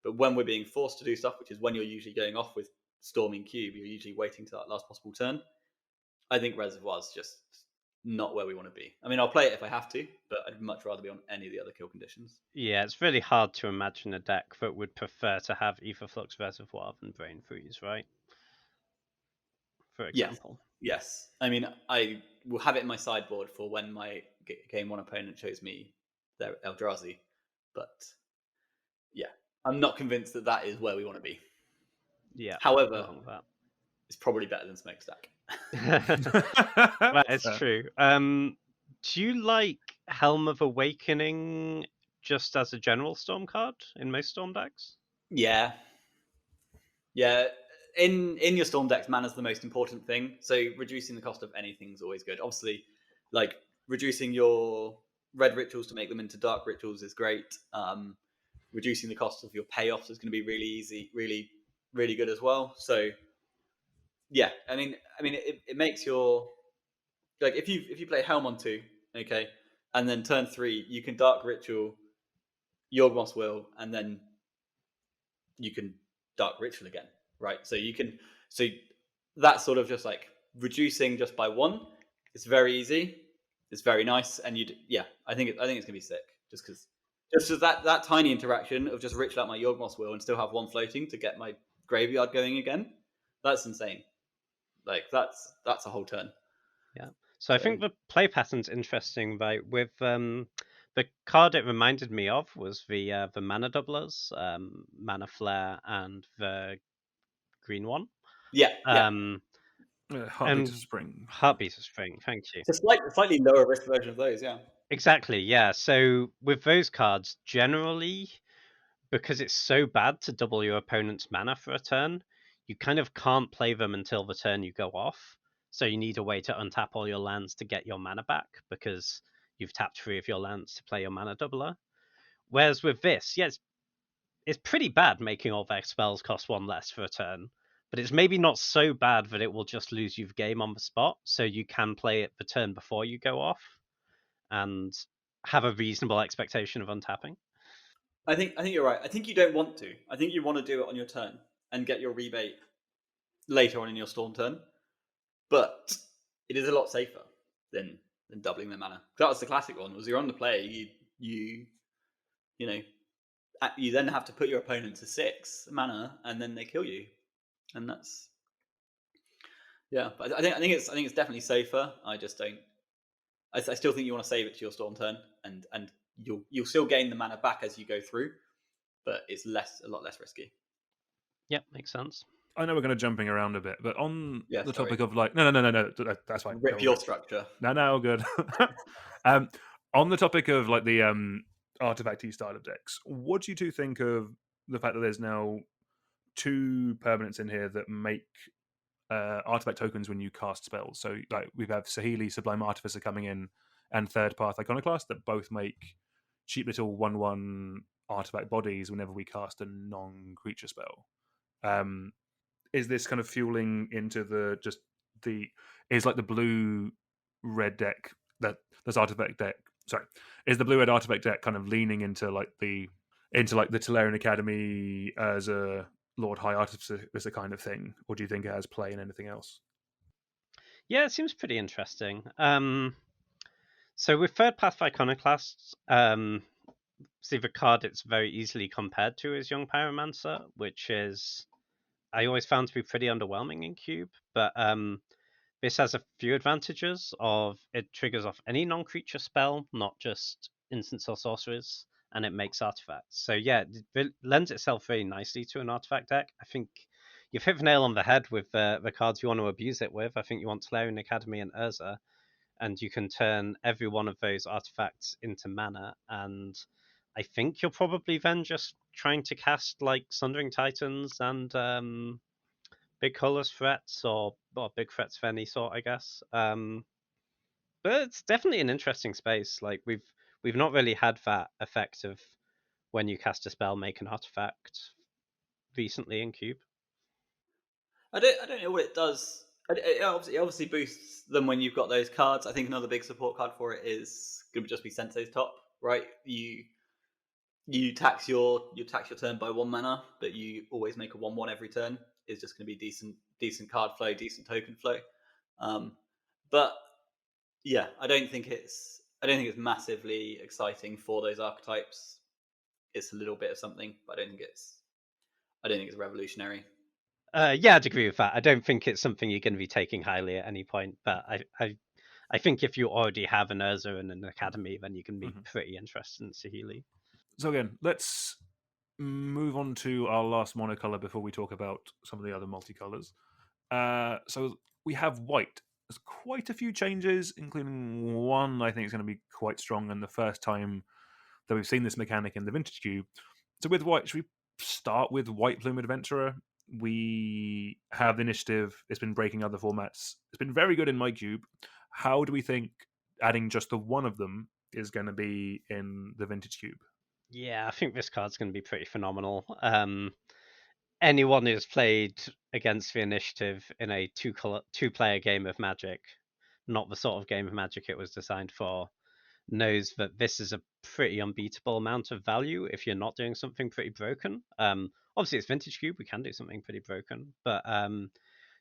But when we're being forced to do stuff, which is when you're usually going off with Storming Cube, you're usually waiting to that last possible turn. I think Reservoir's just not where we want to be. I mean, I'll play it if I have to, but I'd much rather be on any of the other kill conditions. Yeah, it's really hard to imagine a deck that would prefer to have Ether Flux Reservoir than Brain Freeze, right? For example. Yes. I mean, I will have it in my sideboard for when my game 1 opponent shows me their Eldrazi. But yeah, I'm not convinced that is where we want to be. Yeah. However, it's probably better than Smokestack. That is true. Do you like Helm of Awakening just as a general Storm card in most Storm decks? Yeah. In your Storm decks, mana's the most important thing. So reducing the cost of anything is always good. Obviously, like reducing your red rituals to make them into dark rituals is great. Reducing the cost of your payoffs is going to be really easy, really, really good as well. So yeah, I mean, it makes your, like, if you play Helm on 2, okay, and then turn 3, you can Dark Ritual, Yawgmoth's Will, and then you can Dark Ritual again, right? So that's sort of just like reducing just by 1. It's very easy. It's very nice, and I think it's gonna be sick, just because that tiny interaction of just ritual out my Yawgmoth's Will and still have 1 floating to get my graveyard going again. That's insane. Like that's a whole turn. Yeah. So I think the play pattern's interesting, right? With The card it reminded me of was the mana doublers, Mana Flare and the green one. Yeah, yeah. Heartbeat of Spring. Heartbeat of Spring, thank you. It's a slightly lower risk version of those, yeah. Exactly, yeah. So with those cards, generally, because it's so bad to double your opponent's mana for a turn, you kind of can't play them until the turn you go off. So you need a way to untap all your lands to get your mana back, because you've tapped 3 of your lands to play your mana doubler. Whereas with this, yeah, it's pretty bad making all their spells cost 1 less for a turn, but it's maybe not so bad that it will just lose you the game on the spot, so you can play it the turn before you go off and have a reasonable expectation of untapping. I think you're right. I think you don't want to. I think you want to do it on your turn and get your rebate later on in your Storm turn. But it is a lot safer than doubling their mana. That was the classic one. Was you're on the play, you then have to put your opponent to 6 mana, and then they kill you, and that's But I think it's definitely safer. I just don't. I still think you want to save it to your Storm turn, and you'll still gain the mana back as you go through, but it's a lot less risky. Yep, makes sense. I know we're kind of jumping around a bit, but on the sorry. topic of like, no, that's fine. Rip your structure. No, good. On the topic of like the artifact-y style of decks, what do you two think of the fact that there's now 2 permanents in here that make artifact tokens when you cast spells? So like we have Saheeli, Sublime Artificer coming in, and Third Path Iconoclast that both make cheap little 1/1 artifact bodies whenever we cast a non-creature spell. Is this kind of fueling into is like the blue-red deck that's artifact deck? Sorry, is the blue-red artifact deck kind of leaning into the Tolarian Academy as a Lord High Artificer kind of thing, or do you think it has play in anything else? Yeah, it seems pretty interesting. So with Third Path Iconoclasts, see the card it's very easily compared to is Young Pyromancer, which is I always found to be pretty underwhelming in Cube, but this has a few advantages of it triggers off any non-creature spell, not just instants or sorceries, and it makes artifacts. So yeah, it lends itself very nicely to an artifact deck. I think you've hit the nail on the head with the cards you want to abuse it with. I think you want Tolarian Academy and Urza, and you can turn every one of those artifacts into mana, and I think you're probably then just trying to cast like Sundering Titans and big colorless threats or big threats of any sort, I guess. But it's definitely an interesting space. Like we've not really had that effect of when you cast a spell, make an artifact recently in Cube. I don't know what it does. It obviously boosts them when you've got those cards. I think another big support card for it is going to just be Sensei's Top, right? You tax your turn by 1 mana, but you always make a 1/1 every turn. Is just going to be decent card flow, decent token flow. But yeah, I don't think it's massively exciting for those archetypes. It's a little bit of something, but I don't think it's revolutionary. Yeah, I'd agree with that. I don't think it's something you're going to be taking highly at any point, but I think if you already have an Urza and an Academy, then you can be pretty interested in Saheeli. So again, let's move on to our last monocolor before we talk about some of the other multicolors. So we have white. There's quite a few changes, including one I think is going to be quite strong, and the first time that we've seen this mechanic in the Vintage Cube. So with white, should we start with White Plume Adventurer? We have the initiative. It's been breaking other formats. It's been very good in my cube. How do we think adding just the one of them is going to be in the Vintage Cube? Yeah, I think this card's going to be pretty phenomenal. Anyone who's played against the initiative in a two-player game of Magic, not the sort of game of Magic it was designed for, knows that this is a pretty unbeatable amount of value if you're not doing something pretty broken. Obviously, it's Vintage Cube. We can do something pretty broken, but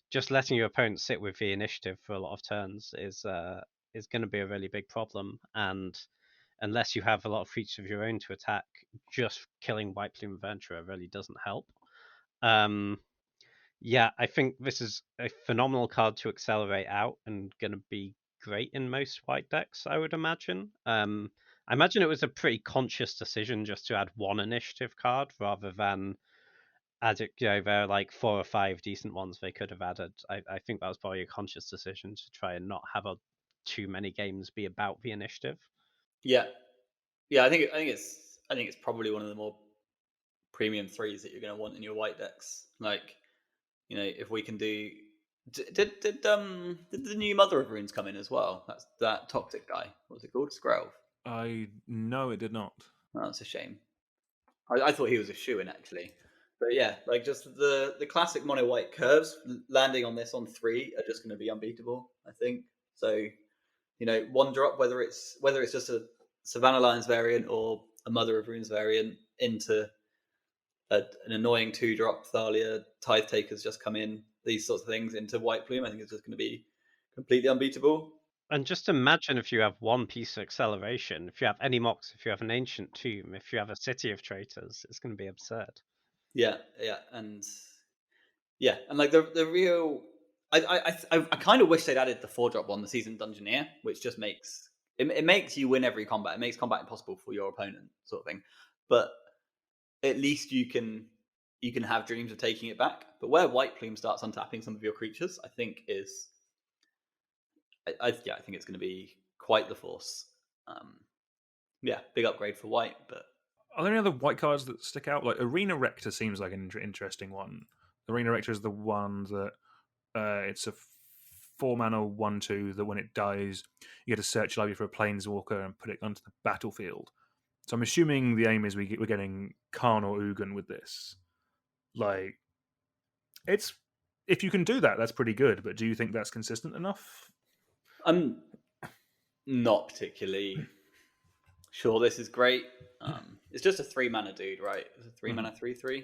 just letting your opponent sit with the initiative for a lot of turns is going to be a really big problem. And unless you have a lot of creatures of your own to attack, just killing White Plume Adventurer really doesn't help. Yeah, I think this is a phenomenal card to accelerate out and going to be great in most white decks, I would imagine. I imagine it was a pretty conscious decision just to add one initiative card rather than add it. There are like 4 or 5 decent ones they could have added. I think that was probably a conscious decision to try and not have too many games be about the initiative. Yeah, I think it's probably one of the more premium 3s that you're going to want in your white decks. Like, if we can do. Did the new Mother of Runes come in as well? That's that toxic guy. What was it called? Skrelv. I know it did not. Oh, that's a shame. I thought he was a shoo-in actually. But yeah, like just the classic mono white curves landing on this on 3 are just going to be unbeatable, I think. So, 1-drop, whether it's just a Savannah Lions variant or a Mother of Runes variant into an annoying 2-drop Thalia, Tithe Takers just come in, these sorts of things into White Plume, I think it's just going to be completely unbeatable. And just imagine if you have one piece of acceleration, if you have any Mox, if you have an Ancient Tomb, if you have a City of Traitors, it's going to be absurd. Yeah, and like the real, I kind of wish they'd added the 4-drop one, the Seasoned Dungeoneer, which just makes it makes you win every combat. It makes combat impossible for your opponent, sort of thing. But at least you can have dreams of taking it back. But where White Plume starts untapping some of your creatures, I think is, I think it's going to be quite the force. Big upgrade for White, but. Are there any other white cards that stick out? Like Arena Rector seems like an interesting one. Arena Rector is the one that it's a 4-mana 1/2 that when it dies, you get a search library for a Planeswalker and put it onto the battlefield. So I'm assuming the aim is we're getting Khan or Ugin with this. Like, it's if you can do that, that's pretty good. But do you think that's consistent enough? I'm not particularly sure this is great. It's just a 3-mana dude, right? It's a 3-mana 3/3.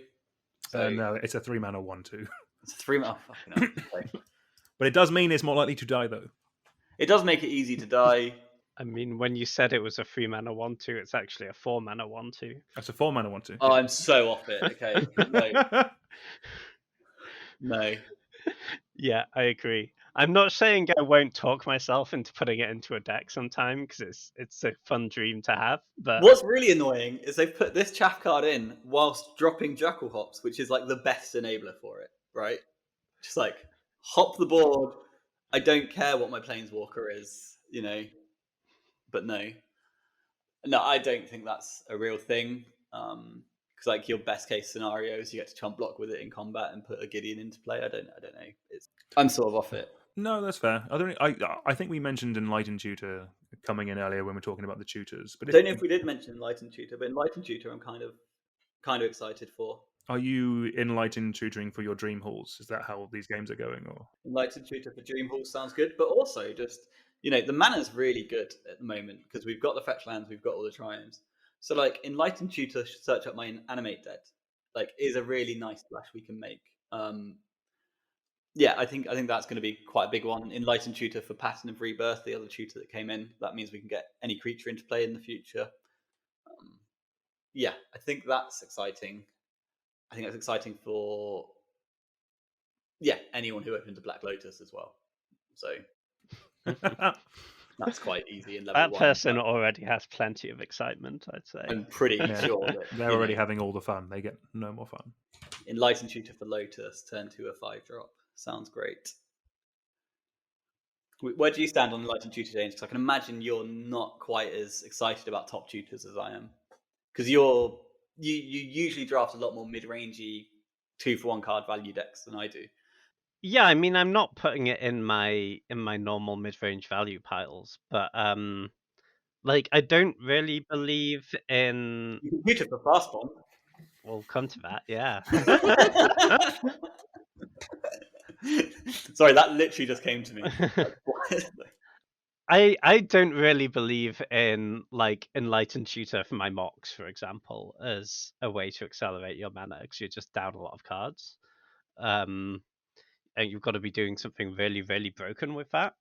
So no, it's a 3-mana 1/2. It's a 3-mana. Oh, fucking hell. Okay. But it does mean it's more likely to die, though. It does make it easy to die. I mean, when you said it was a 3-mana 1/2, it's actually a 4-mana 1/2. That's a 4-mana 1/2. Oh, I'm so off it. Okay, no. Yeah, I agree. I'm not saying I won't talk myself into putting it into a deck sometime because it's a fun dream to have. But what's really annoying is they've put this chaff card in whilst dropping Jackal Hops, which is like the best enabler for it, right? Just like hop the board. I don't care what my Planeswalker is, but no, I don't think that's a real thing. Because like your best case scenario is you get to chump block with it in combat and put a Gideon into play. I don't know. I'm sort of off it. No, that's fair. I think we mentioned Enlightened Tutor coming in earlier when we were talking about the tutors. But I don't know if we did mention Enlightened Tutor, but Enlightened Tutor I'm kind of excited for. Are you Enlightened Tutoring for your Dream Halls? Is that how these games are going? Or Enlightened Tutor for Dream Hall sounds good, but also just the mana's really good at the moment because we've got the fetch lands, we've got all the triumphs. So like Enlightened Tutor should search up my Animate deck. Like is a really nice splash we can make. I think that's going to be quite a big one. Enlightened Tutor for Pattern of Rebirth, the other tutor that came in. That means we can get any creature into play in the future. I think that's exciting. I think that's exciting for anyone who opens a Black Lotus as well. So that's quite easy in level 1. That person already has plenty of excitement, I'd say. I'm pretty sure that they're already having all the fun. They get no more fun. Enlightened Tutor for Lotus, turn to a 5-drop. Sounds great. Where do you stand on Enlightened Tutor, James? Because I can imagine you're not quite as excited about top tutors as I am. Because you usually draft a lot more mid-rangey 2-for-1 card value decks than I do. Yeah, I mean, I'm not putting it in my normal mid-range value piles, but like I don't really believe in. You can tutor for Fast Bond. We'll come to that, yeah. Sorry, that literally just came to me. I don't really believe in like Enlightened Tutor for my Mox, for example, as a way to accelerate your mana because you're just down a lot of cards. And you've got to be doing something really, really broken with that.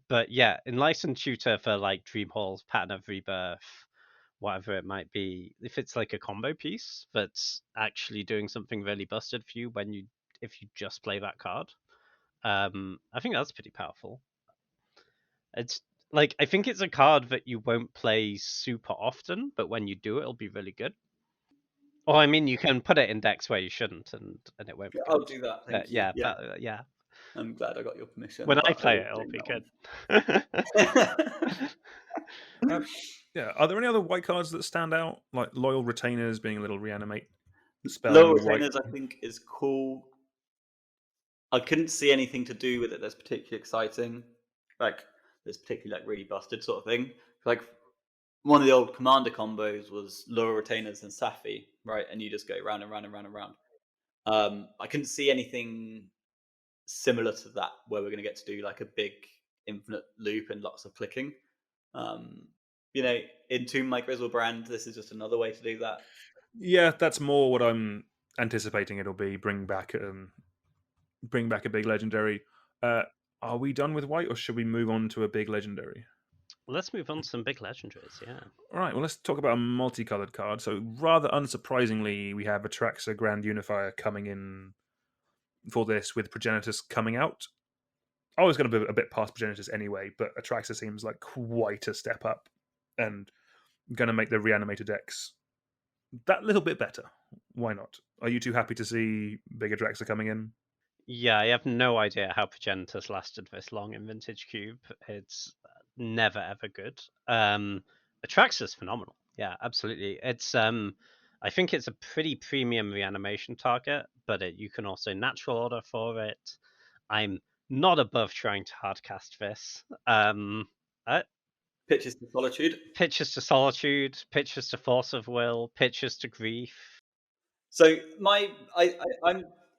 But yeah, Enlightened Tutor for like Dream Halls, Pattern of Rebirth, whatever it might be, if it's like a combo piece that's actually doing something really busted for you if you just play that card, I think that's pretty powerful. Like, I think it's a card that you won't play super often, but when you do, it'll be really good. Or I mean, you can put it in decks where you shouldn't, and it won't be I'll good. do that. Thank you. Yeah, Yeah, but yeah. I'm glad I got your permission, When I but I play will it, it'll bring be that good. one. Yeah. Are there any other white cards that stand out, like Loyal Retainers being a little reanimate spell Low in white? retainers, I think, is cool. I couldn't see anything to do with it that's particularly exciting, like that's particularly like really busted sort of thing. Like one of the old commander combos was lower retainers and Safi, right? And you just go round and round and round and round. I couldn't see anything similar to that where we're going to get to do like a big infinite loop and lots of clicking. You know, in Tomb My Grizzlebrand, this is just another way to do that. Yeah, that's more what I'm anticipating. It'll be bring back a big legendary. Are we done with white, or should we move on to a big legendary? Let's move on to some big legendaries, yeah. All right, well, let's talk about a multicolored card. So, rather unsurprisingly, we have Atraxa Grand Unifier coming in for this with Progenitus coming out. I was going to be a bit past Progenitus anyway, but Atraxa seems like quite a step up and going to make the reanimated decks that little bit better. Why not? Are you too happy to see big Atraxa coming in? Yeah, I have no idea how Progenitus lasted this long in Vintage Cube. It's never ever good. Atraxa's phenomenal. Yeah, absolutely. It's I think it's a pretty premium reanimation target, but you can also natural order for it. I'm not above trying to hardcast this. Pitches to Solitude. Pitches to Solitude, pitches to Force of Will, pitches to Grief. So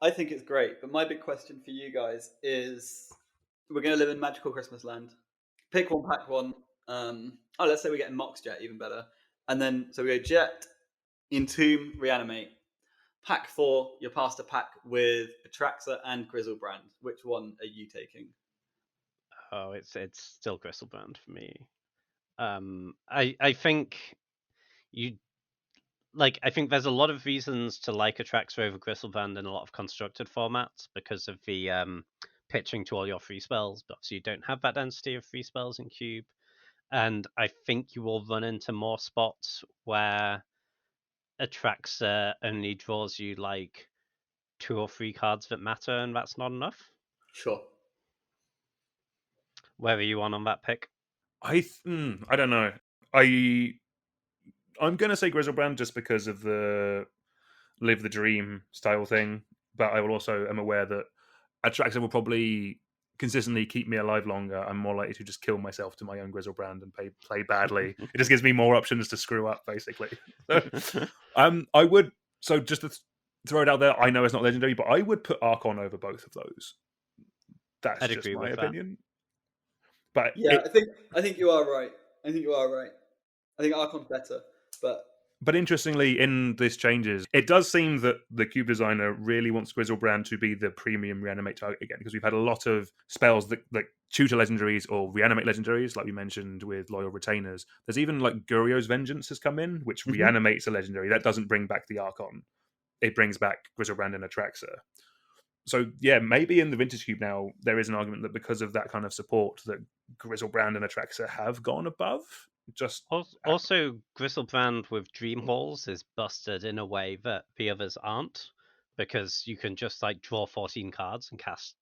I think it's great, but my big question for you guys is: we're going to live in magical Christmas land. Pick one, pack one. Let's say we're getting Mox Jet, even better. And then so we go Jet, Entomb, Reanimate. Pack 4, you're past a pack with Atraxa and Grizzlebrand. Which one are you taking? Oh, it's still Grizzlebrand for me. I think you I think there's a lot of reasons to like Atraxa over Grizzlebrand in a lot of constructed formats because of the pitching to all your free spells, but obviously you don't have that density of free spells in Cube. And I think you will run into more spots where Atraxa only draws you like 2 or 3 cards that matter, and that's not enough. Sure. Where are you on that pick? I don't know. I'm going to say Grizzlebrand just because of the live the dream style thing, but I will also am aware that Atraxa will probably consistently keep me alive longer. I'm more likely to just kill myself to my own Grizzlebrand and play badly. It just gives me more options to screw up, basically. So, I would. So just to throw it out there, I know it's not legendary, but I would put Archon over both of those. That's I'd just agree my with opinion. But yeah, I think you are right. I think Archon's better, But interestingly, in this changes, it does seem that the cube designer really wants Grizzlebrand to be the premium reanimate target again, because we've had a lot of spells that tutor legendaries or reanimate legendaries, like we mentioned with Loyal Retainers. There's even like Gurio's Vengeance has come in, which reanimates a legendary. That doesn't bring back the Archon. It brings back Grizzlebrand and Atraxa. So yeah, maybe in the Vintage Cube now, there is an argument that because of that kind of support, that Grizzlebrand and Atraxa have gone above. Also, Grizzlebrand with Dream Halls is busted in a way that the others aren't, because you can just like draw 14 cards and cast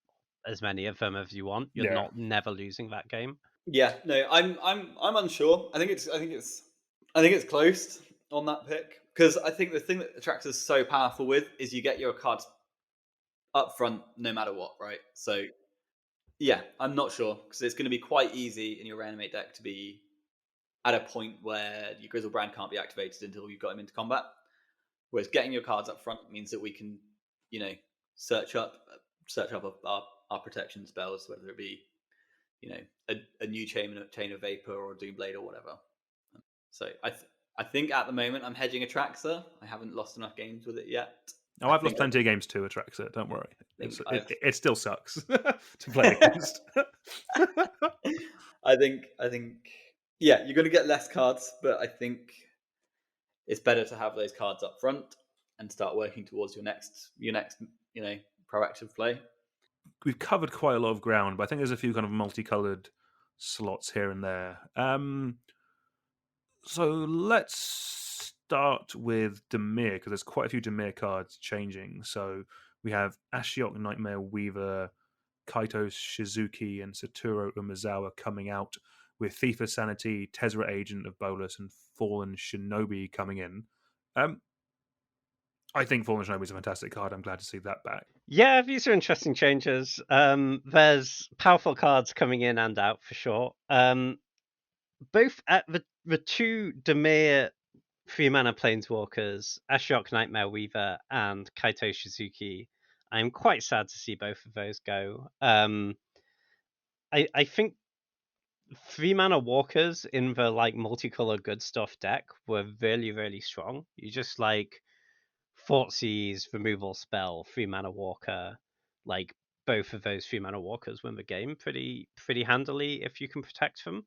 as many of them as you want. You're never losing that game. yeah, no, I'm unsure. I think it's close on that pick, because I think the thing that Atraxa is so powerful with is you get your cards up front no matter what, right? So yeah, I'm not sure, because it's going to be quite easy in your reanimate deck to be at a point where your Grizzlebrand can't be activated until you've got him into combat. Whereas getting your cards up front means that we can, search up our protection spells, whether it be, a new chain of vapor or Doomblade or whatever. So I think at the moment I'm hedging Atraxa. I haven't lost enough games with it yet. Oh, I've lost plenty of games to Atraxa. Don't worry. It still sucks to play against. I think yeah, you're going to get less cards, but I think it's better to have those cards up front and start working towards your next proactive play. We've covered quite a lot of ground, but I think there's a few kind of multicolored slots here and there. So let's start with Dimir, because there's quite a few Dimir cards changing. So we have Ashiok Nightmare Weaver, Kaito Shizuki, and Satoru Umezawa coming out, with Thief of Sanity, Tezzeret Agent of Bolus, and Fallen Shinobi coming in. I think Fallen Shinobi is a fantastic card. I'm glad to see that back. Yeah, these are interesting changes. There's powerful cards coming in and out for sure. Both at the two Dimir 3-mana Planeswalkers, Ashiok Nightmare Weaver and Kaito Shizuki. I'm quite sad to see both of those go. I think 3-mana walkers in the like multicolor good stuff deck were really, really strong. You just like Thoughtseize, removal spell, 3-mana walker, like both of those 3-mana walkers win the game pretty handily if you can protect them.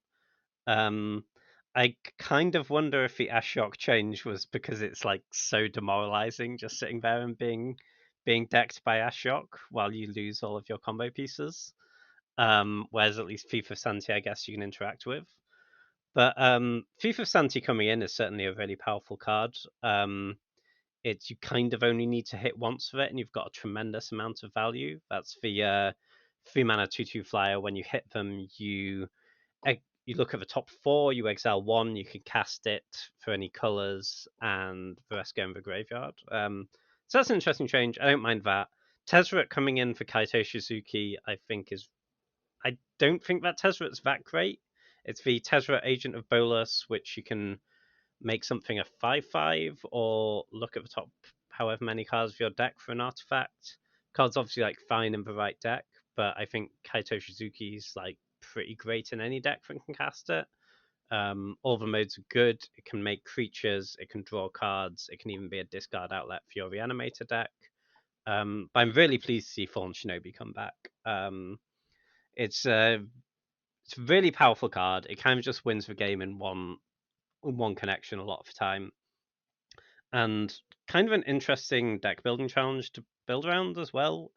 I kind of wonder if the Ashiok change was because it's like so demoralizing just sitting there and being decked by Ashiok while you lose all of your combo pieces. Whereas at least Thief of Sanity, I guess you can interact with. But Thief of Sanity coming in is certainly a really powerful card. It's you kind of only need to hit once for it, and you've got a tremendous amount of value. That's the 3-mana 2/2 flyer. When you hit them, you look at the top 4, you exile 1, you can cast it for any colors, and the rest go in the graveyard. So that's an interesting change. I don't mind that. Tezzeret coming in for Kaito Shizuki, I think is. I don't think that Tezzeret's that great. It's the Tezzeret Agent of Bolus, which you can make something a 5/5, or look at the top however many cards of your deck for an artifact. Card's obviously like fine in the right deck, but I think Kaito Shizuki's like pretty great in any deck that can cast it. All the modes are good. It can make creatures, it can draw cards, it can even be a discard outlet for your Reanimator deck. But I'm really pleased to see Fallen Shinobi come back. It's a really powerful card. It kind of just wins the game in one connection a lot of the time, and kind of an interesting deck building challenge to build around as well.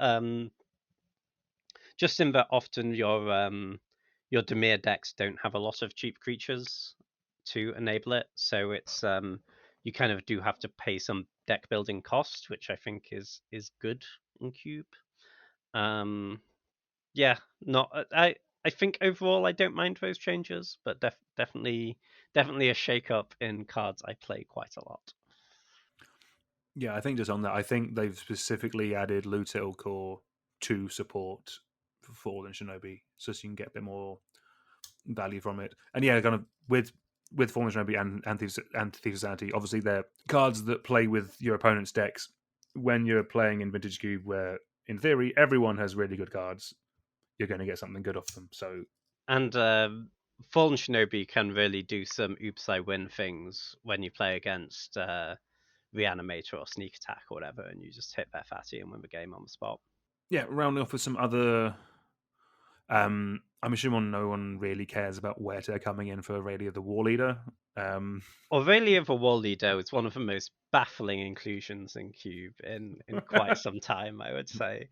Just in that often your Dimir decks don't have a lot of cheap creatures to enable it, so it's you kind of do have to pay some deck building cost, which I think is good in Cube. Yeah, not I think overall I don't mind those changes, but definitely a shake up in cards I play quite a lot. Yeah, I think just on that, I think they've specifically added Lutil Core to support Fallen Shinobi, so you can get a bit more value from it. And yeah, kind of with Fallen Shinobi and Thief of Sanity, obviously they're cards that play with your opponent's decks when you're playing in Vintage Cube, where in theory everyone has really good cards. You're going to get something good off them. So, and Fallen Shinobi can really do some oops I win things when you play against Reanimator or Sneak Attack or whatever, and you just hit their fatty and win the game on the spot. Yeah, rounding off with some other. I'm assuming no one really cares about where they're coming in for Aurelia the War Leader. Aurelia the War Leader is one of the most baffling inclusions in Cube in quite some time, I would say.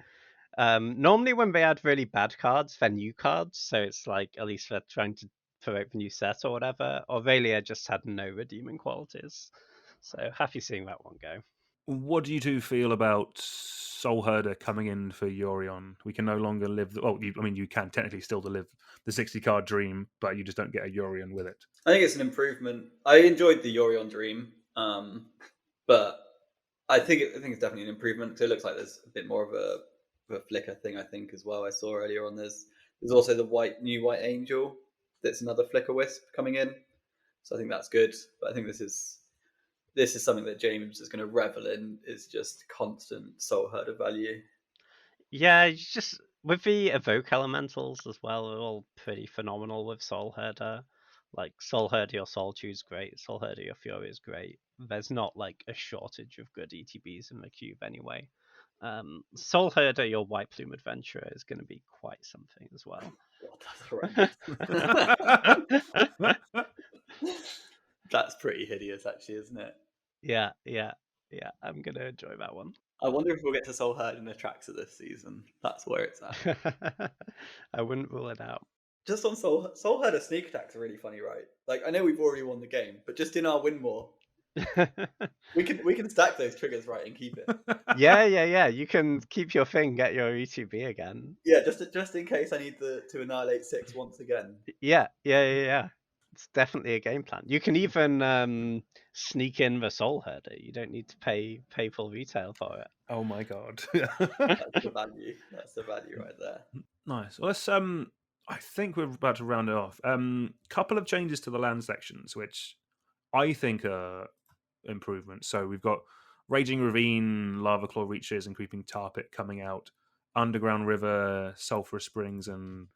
Normally when they add really bad cards, they're new cards, so it's like at least they're trying to promote the new set or whatever. Aurelia just had no redeeming qualities, so happy seeing that one go. What do you two feel about Soul Herder coming in for Yorion? We can no longer live. You can technically still live the 60-card dream, but you just don't get a Yorion with it. I think it's an improvement. I enjoyed the Yorion dream, but I think it's definitely an improvement because it looks like there's a bit more of a flicker thing. I think as well. I saw earlier on there's also the new white angel. That's another flicker wisp coming in, so I think that's good. But I think this is something that James is going to revel in, is just constant Soul Herder value. Yeah, just with the evoke elementals as well, they're all pretty phenomenal with Soul Herder. Like Soul Herder your Solitude is great, Soul Herder your Fury is great. There's not like a shortage of good ETBs in the cube anyway. Soul Herder your White Plume Adventurer is going to be quite something as well. That's pretty hideous, actually, isn't it? Yeah. I'm gonna enjoy that one. I wonder if we'll get to Soul Herder in the Atraxa this season. That's where it's at. I wouldn't rule it out. Just on Soul Herder sneak attacks are really funny, right? Like, I know we've already won the game, but just in our win more, we can stack those triggers right and keep it. Yeah. You can keep your thing, get your ETB again. Yeah, just in case I need to annihilate 6 once again. Yeah. It's definitely a game plan. You can even sneak in the Soul Herder. You don't need to pay full retail for it. Oh my god. That's the value. That's the value right there. Nice. Well, let's I think we're about to round it off. Couple of changes to the land sections, which I think are improvements. So we've got Raging Ravine, Lava Claw Reaches, and Creeping Tar Pit coming out. Underground River, Sulphurous Springs, and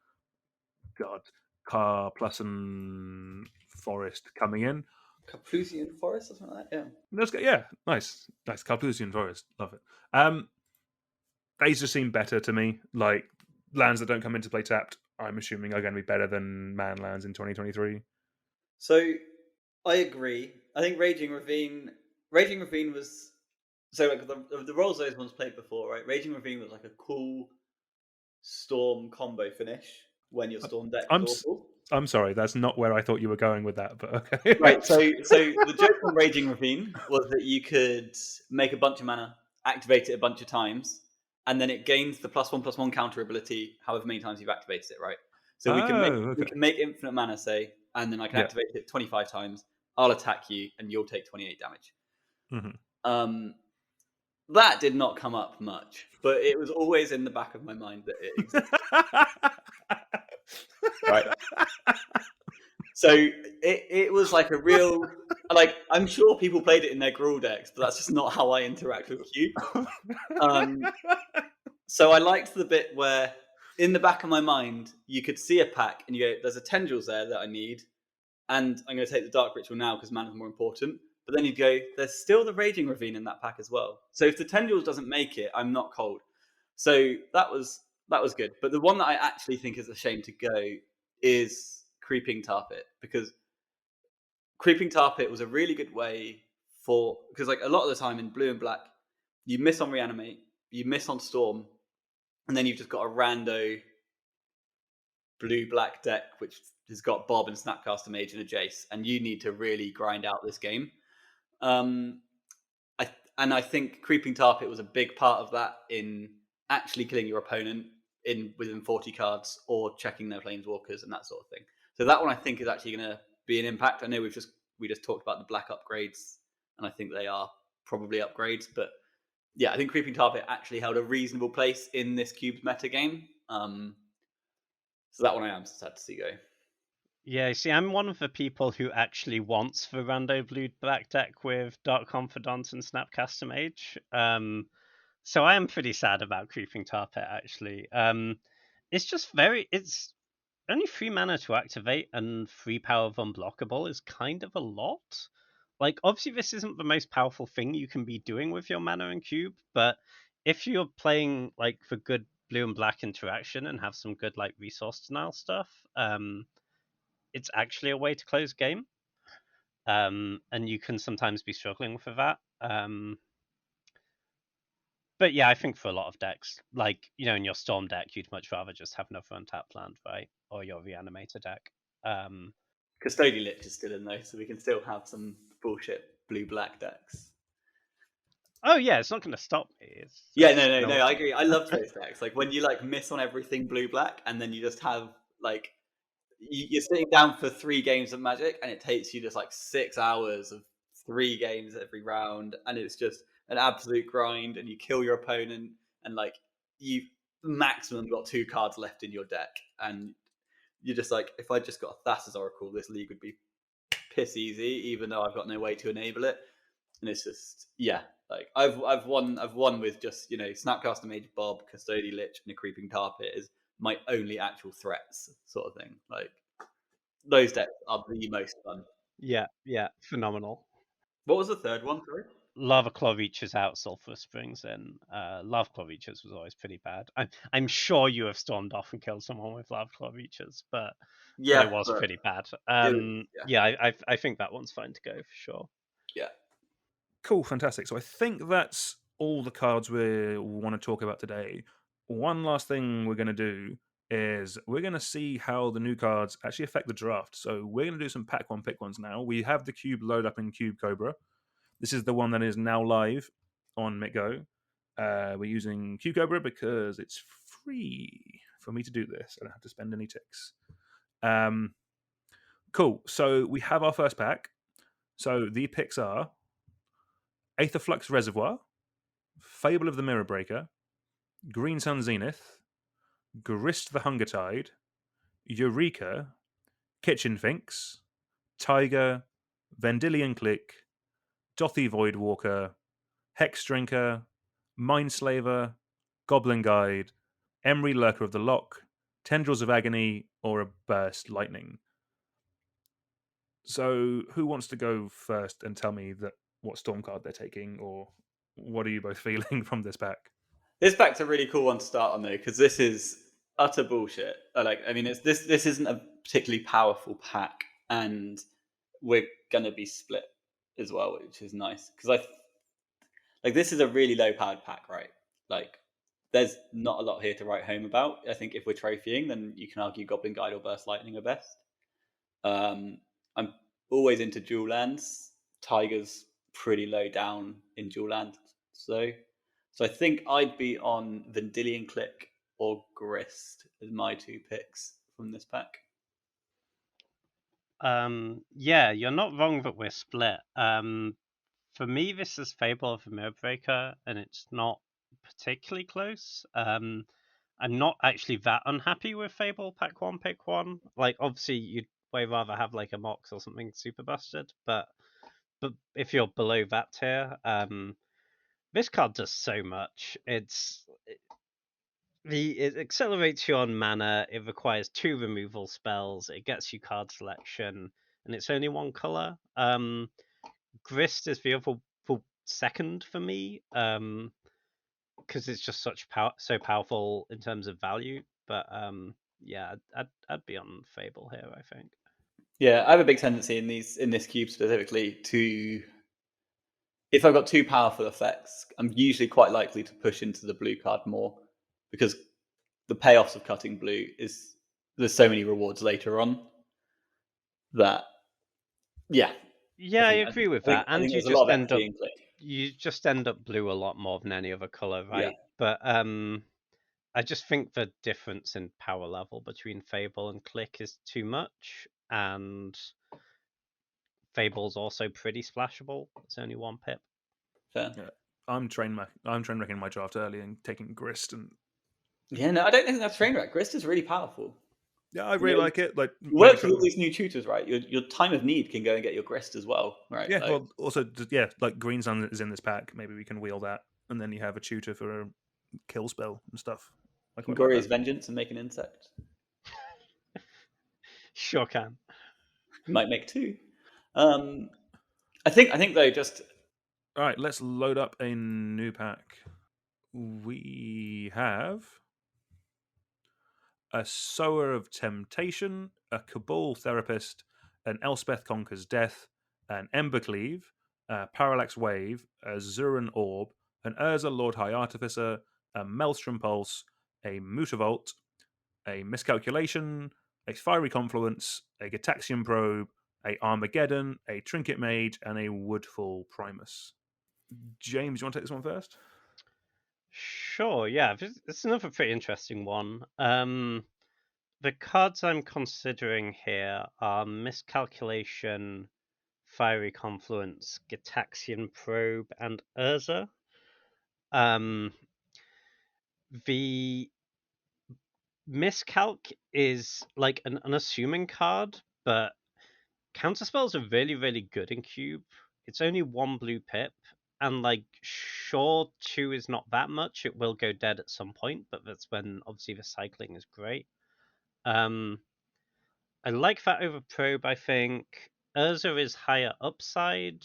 God, Car Plus and Forest coming in. Carplusian Forest or something like that. Yeah. Let's go. Yeah, nice. Carplusian Forest, love it. They just seem better to me. Like lands that don't come into play tapped, I'm assuming are going to be better than man lands in 2023. So I agree. I think Raging Ravine was so like the roles those ones played before, right? Raging Ravine was like a cool storm combo finish when your storm deck was awful. I'm sorry, that's not where I thought you were going with that, but okay. Right. So the joke on Raging Ravine was that you could make a bunch of mana, activate it a bunch of times, and then it gains the +1/+1 counter ability however many times you've activated it, right? So we can make infinite mana, say, and then I can activate it 25 times. I'll attack you, and you'll take 28 damage. Mm-hmm. That did not come up much, but it was always in the back of my mind that it existed. Right. So it was like a real, like, I'm sure people played it in their Gruul decks, but that's just not how I interact with Cube. So I liked the bit where in the back of my mind, you could see a pack and you go, there's a Tendrils there that I need, and I'm going to take the Dark Ritual now because mana's more important. But then you go, there's still the Raging Ravine in that pack as well. So if the Tendrils doesn't make it, I'm not cold. So that was good. But the one that I actually think is a shame to go is Creeping Tar Pit, because Creeping Tar Pit was a really good way because like a lot of the time in blue and black, you miss on Reanimate, you miss on Storm, and then you've just got a rando blue-black deck which has got Bob and Snapcaster Mage and a Jace, and you need to really grind out this game. I think Creeping Tar Pit was a big part of that in actually killing your opponent within 40 cards or checking their Planeswalkers and that sort of thing. So that one I think is actually going to be an impact. I know we just talked about the black upgrades, and I think they are probably upgrades, but yeah, I think Creeping Tar Pit actually held a reasonable place in this Cube's meta game. So that one I am sad to see go. Yeah, see, I'm one of the people who actually wants the rando blue black deck with Dark Confidant and Snapcaster Mage. So I am pretty sad about Creeping Tar Pit, actually. It's only 3 mana to activate, and 3 power of unblockable is kind of a lot. Like, obviously this isn't the most powerful thing you can be doing with your mana and cube, but if you're playing like for good blue and black interaction and have some good like resource denial stuff, it's actually a way to close game. And you can sometimes be struggling for that. But yeah, I think for a lot of decks, like, in your Storm deck, you'd much rather just have another untapped land, right? Or your Reanimator deck. Custodian Lich is still in though, so we can still have some bullshit blue-black decks. Oh yeah, it's not going to stop me. No, I agree. I love those decks. Like when you like miss on everything blue-black, and then you just have like you're sitting down for 3 games of Magic, and it takes you just like 6 hours of 3 games every round, and it's just an absolute grind, and you kill your opponent, and like you maximum got 2 cards left in your deck, and you're just like, if I just got a Thassa's Oracle, this league would be piss easy, even though I've got no way to enable it. And it's just, yeah, like I've won with just, Snapcaster Mage, Bob, Custodian Lich, and a Creeping Tar Pit is my only actual threats, sort of thing. Like those decks are the most fun. Yeah, phenomenal. What was the third one? Sorry. Lava Claw reaches out, Sulphur Springs in. Lava Claw reaches was always pretty bad. I'm sure you have stormed off and killed someone with Lava Claw reaches, but it was pretty bad. I think that one's fine to go for sure. Yeah. Cool, fantastic. So I think that's all the cards we want to talk about today. One last thing we're going to do is we're going to see how the new cards actually affect the draft. So we're going to do some pack one, pick ones now. We have the cube load up in Cube Cobra. This is the one that is now live on MTGO. We're using Cube Cobra because it's free for me to do this. I don't have to spend any ticks. Cool. So we have our first pack. So the picks are Aetherflux Reservoir, Fable of the Mirror Breaker, Green Sun Zenith, Grist the Hunger Tide, Eureka, Kitchen Finks, Tiger, Vendilion Click, Dothy Voidwalker, Hex Drinker, Mindslaver, Goblin Guide, Emery Lurker of the Lock, Tendrils of Agony, or a Burst Lightning. So, who wants to go first and tell me what Storm card they're taking, or what are you both feeling from this pack? This pack's a really cool one to start on though, because this is utter bullshit. It's this isn't a particularly powerful pack, and we're gonna be split as well, which is nice because this is a really low powered pack, right? Like, there's not a lot here to write home about. I think if we're trophying, then you can argue Goblin Guide or Burst Lightning are best. I'm always into dual lands. Tiger's pretty low down in dual land, so I think I'd be on Vendilion Click or Grist as my two picks from this pack. Yeah, you're not wrong that we're split. For me, this is Fable of the Mirror Breaker, and it's not particularly close. I'm not actually that unhappy with Fable pack one, pick one. Like, obviously, you'd way rather have like a Mox or something super busted, but if you're below that tier, this card does so much. It accelerates you on mana. It requires 2 removal spells. It gets you card selection, and it's only one color. Grist is the other second for me, because it's just so powerful in terms of value. But yeah, I'd be on Fable here, I think. Yeah, I have a big tendency in this cube specifically to, if I've got 2 powerful effects, I'm usually quite likely to push into the blue card more, because the payoffs of cutting blue is there's so many rewards later on that, yeah. Yeah, I agree with that. And you just end up blue a lot more than any other color, right? Yeah. But I just think the difference in power level between Fable and Click is too much, and Fable's also pretty splashable. It's only 1 pip. Fair. Yeah. I'm train wrecking my draft early and taking Grist, and yeah, no, I don't think that's train wreck. Grist is really powerful. Yeah, I really like it. Like, works with all these new tutors, right? Your time of need can go and get your Grist as well, right? Yeah, well, also, yeah, like Green Sun is in this pack. Maybe we can wheel that, and then you have a tutor for a kill spell and stuff. Glorious Vengeance and make an insect. Sure can. You might make 2. I think though, just all right. Let's load up a new pack. We have a Sower of Temptation, a Cabal Therapist, an Elspeth Conquers Death, an Embercleave, a Parallax Wave, a Zuran Orb, an Urza Lord High Artificer, a Maelstrom Pulse, a Mutavault, a Miscalculation, a Fiery Confluence, a Gitaxian Probe, a Armageddon, a Trinket Mage, and a Woodfall Primus. James, you want to take this one first? Sure, yeah. It's another pretty interesting one. The cards I'm considering here are Miscalculation, Fiery Confluence, Gitaxian Probe, and Urza. The Miscalc is like an unassuming card, but counterspells are really, really good in Cube. It's only 1 blue pip, and like, sure, 2 is not that much. It will go dead at some point, but that's when obviously the cycling is great. I like that over Probe, I think. Urza is higher upside,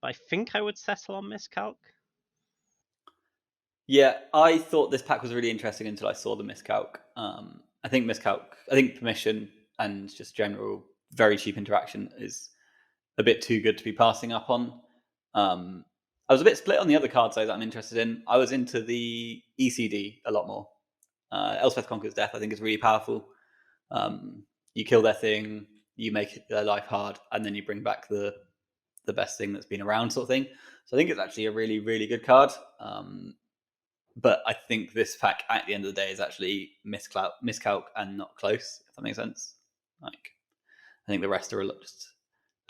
but I think I would settle on Miscalc. Yeah, I thought this pack was really interesting until I saw the Miscalc. I think Permission and just general very cheap interaction is a bit too good to be passing up on. I was a bit split on the other cards though that I'm interested in. I was into the ECD a lot more. Elspeth Conqueror's Death, I think, is really powerful. You kill their thing, you make their life hard, and then you bring back the best thing that's been around, sort of thing. So I think it's actually a really, really good card. But I think this pack, at the end of the day, is actually miscalc and not close, if that makes sense. Like, I think the rest are just...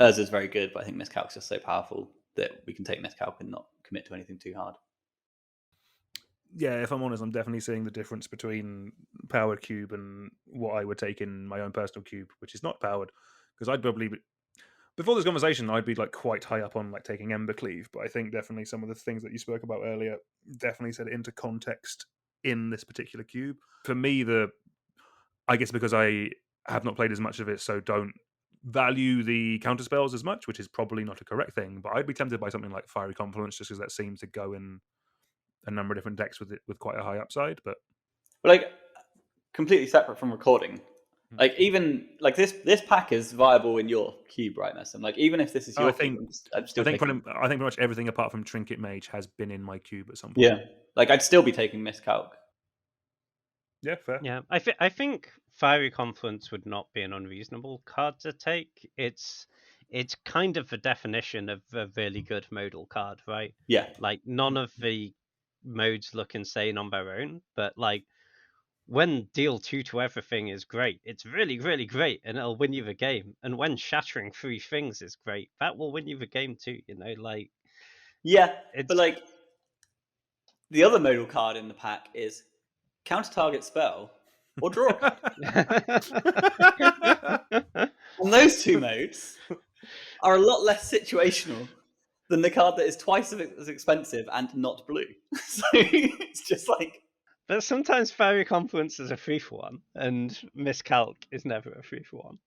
Urza's very good, but I think miscalc's just so powerful that we can take miscalc and not commit to anything too hard. Yeah, if I'm honest, I'm definitely seeing the difference between powered cube and what I would take in my own personal cube, which is not powered. Because I'd probably before this conversation, I'd be like quite high up on like taking Embercleave, but I think definitely some of the things that you spoke about earlier definitely set it into context in this particular cube. For me, I guess because I have not played as much of it, so don't value the counter spells as much, which is probably not a correct thing. But I'd be tempted by something like Fiery Confluence, just because that seems to go in a number of different decks with it with quite a high upside. But like, completely separate from recording. Like, even like this pack is viable in your cube, right, Messon? Like, even if this is your cube, I'm still I think pretty much everything apart from Trinket Mage has been in my cube at some point. Yeah, like I'd still be taking miscalc. Yeah, fair. Yeah, I think Fiery Confluence would not be an unreasonable card to take. It's kind of the definition of a really good modal card, right? Yeah, Like, none of the modes look insane on their own, but like when deal 2 to everything is great, it's really, really great, and it'll win you the game. And when shattering 3 things is great, that will win you the game too, you know, like... Yeah, but like, the other modal card in the pack is counter target spell or draw a card. And those two modes are a lot less situational than the card that is twice as expensive and not blue. So it's just like... But sometimes Fiery Confluence is a 3-for-1, and Miscalc is never a 3-for-1.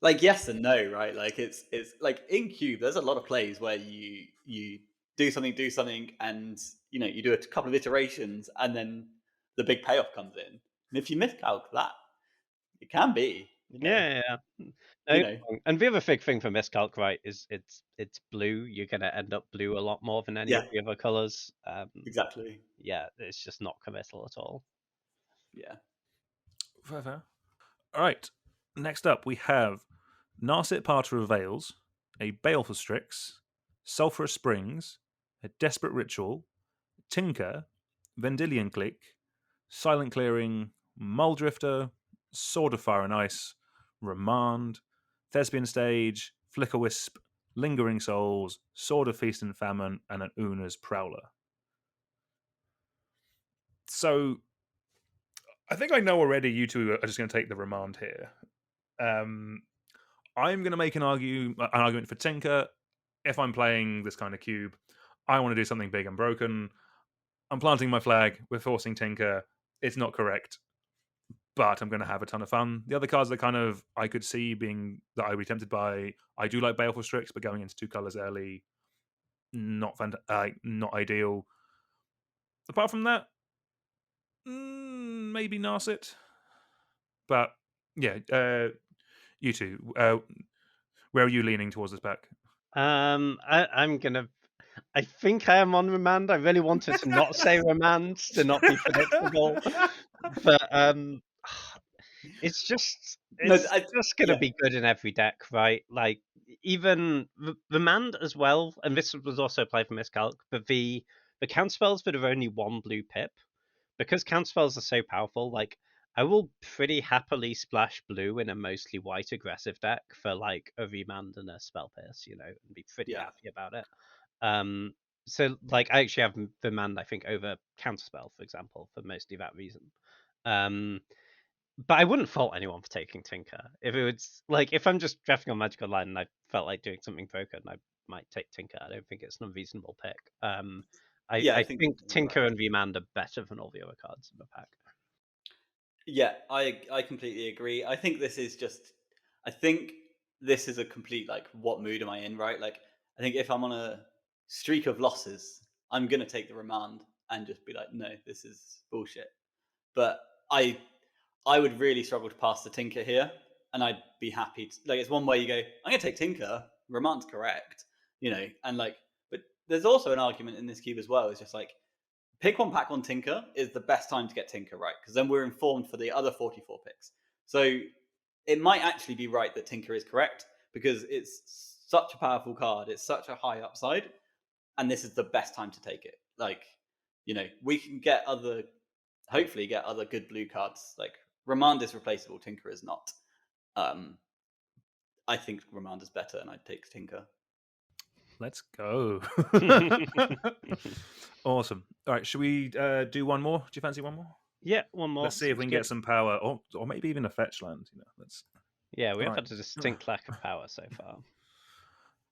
Like, yes and no, right? Like, it's like in Cube, there's a lot of plays where you do something, and you know, you do a couple of iterations, and then the big payoff comes in. And if you miscalc that, it can be. Yeah. No, You know. And the other big thing for Miscalc, right, is it's blue. You're gonna end up blue a lot more than any of the other colors. Exactly. Yeah, it's just not committal at all. Yeah. Fair. All right. Next up, we have Narset Parter of Veils, a Baleful Strix, Sulphurous Springs, a Desperate Ritual, Tinker, Vendilion Click, Silent Clearing, Muldrifter, Sword of Fire and Ice, Remand, Thespian Stage, Flicker Wisp, Lingering Souls, Sword of Feast and Famine, and an Una's Prowler. So, I think I know already you two are just going to take the Remand here. I'm going to make an argument for Tinker. If I'm playing this kind of cube, I want to do something big and broken. I'm planting my flag. We're forcing Tinker. It's not correct, but I'm going to have a ton of fun. The other cards that kind of I could see being that I would be tempted by, I do like Baleful Strix, but going into 2 colors early, not ideal. Apart from that, maybe Narset. But yeah, you two, where are you leaning towards this pack? I think I am on Remand. I really wanted to not say Remand to not be predictable, but it's just gonna be good in every deck, right? Like, even Remand as well, and this was also played for Miscalc, but the counterspells that are only 1 blue pip, because counterspells are so powerful, like, I will pretty happily splash blue in a mostly white aggressive deck for like a Remand and a Spell Pierce, you know, and be pretty happy about it. So like, I actually have Remand, I think, over Counterspell, for example, for mostly that reason. But I wouldn't fault anyone for taking Tinker. If it was like, if I'm just drafting on Magic Online and I felt like doing something broken, I might take Tinker. I don't think it's an unreasonable pick. I think Tinker and Remand are better than all the other cards in the pack. Yeah, I completely agree. I think this is a complete, like, what mood am I in, right? Like, I think if I'm on a streak of losses, I'm going to take the Remand and just be like, no, this is bullshit. But I would really struggle to pass the Tinker here, and I'd be happy to, like, it's one way you go, I'm going to take Tinker, Remand's correct, you know, and like, but there's also an argument in this cube as well. It's just like, pick one, pack one Tinker is the best time to get Tinker right, because then we're informed for the other 44 picks. So it might actually be right that Tinker is correct, because it's such a powerful card. It's such a high upside, and this is the best time to take it. Like, we can hopefully get other good blue cards. Like, Remand is replaceable, Tinker is not. I think Remand is better, and I'd take Tinker. Let's go. Awesome. All right, should we do one more? Do you fancy one more? Yeah, one more. Let's see if we can get some power, or maybe even a fetch land. Let's. Yeah, we've had a distinct lack of power so far.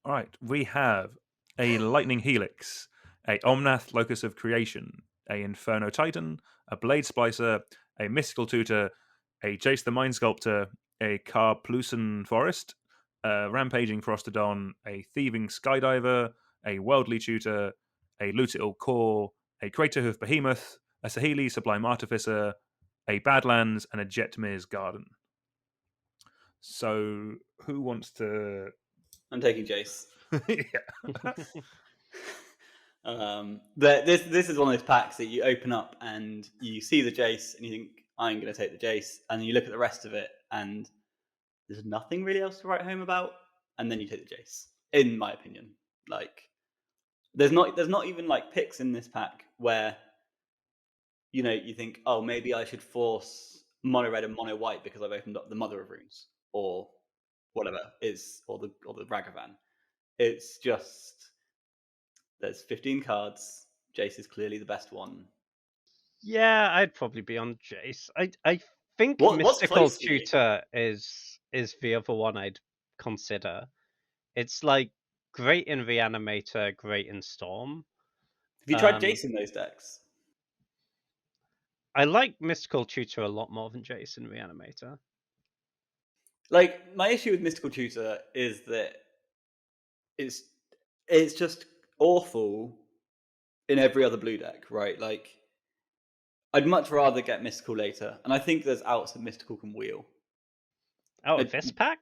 All right, we have a Lightning Helix, a Omnath Locus of Creation, a Inferno Titan, a Blade Splicer, a Mystical Tutor, a Jace the Mind Sculptor, a Karplusan Forest, a Rampaging Frostodon, a Thieving Skydiver, a Worldly Tutor, a Lutital Core, a Craterhoof Behemoth, a Sahili Sublime Artificer, a Badlands, and a Jetmir's Garden. So, who wants to... I'm taking Jace. Yeah. This is one of those packs that you open up and you see the Jace and you think, I'm going to take the Jace, and then you look at the rest of it and there's nothing really else to write home about, and then you take the Jace. In my opinion, like, there's not even like picks in this pack where you think, oh, maybe I should force mono red and mono white because I've opened up the Mother of Runes or whatever is, or the Ragavan. It's just, there's 15 cards. Jace is clearly the best one. Yeah, I'd probably be on Jace. I think What's Mystical close to you? Tutor is the other one I'd consider. It's like great in Reanimator, great in Storm. Have you tried Jace in those decks? I like Mystical Tutor a lot more than Jace in Reanimator. Like, my issue with Mystical Tutor is that it's just awful in every other blue deck, right? Like, I'd much rather get Mystical later, and I think there's outs that Mystical can wheel. Out of this pack?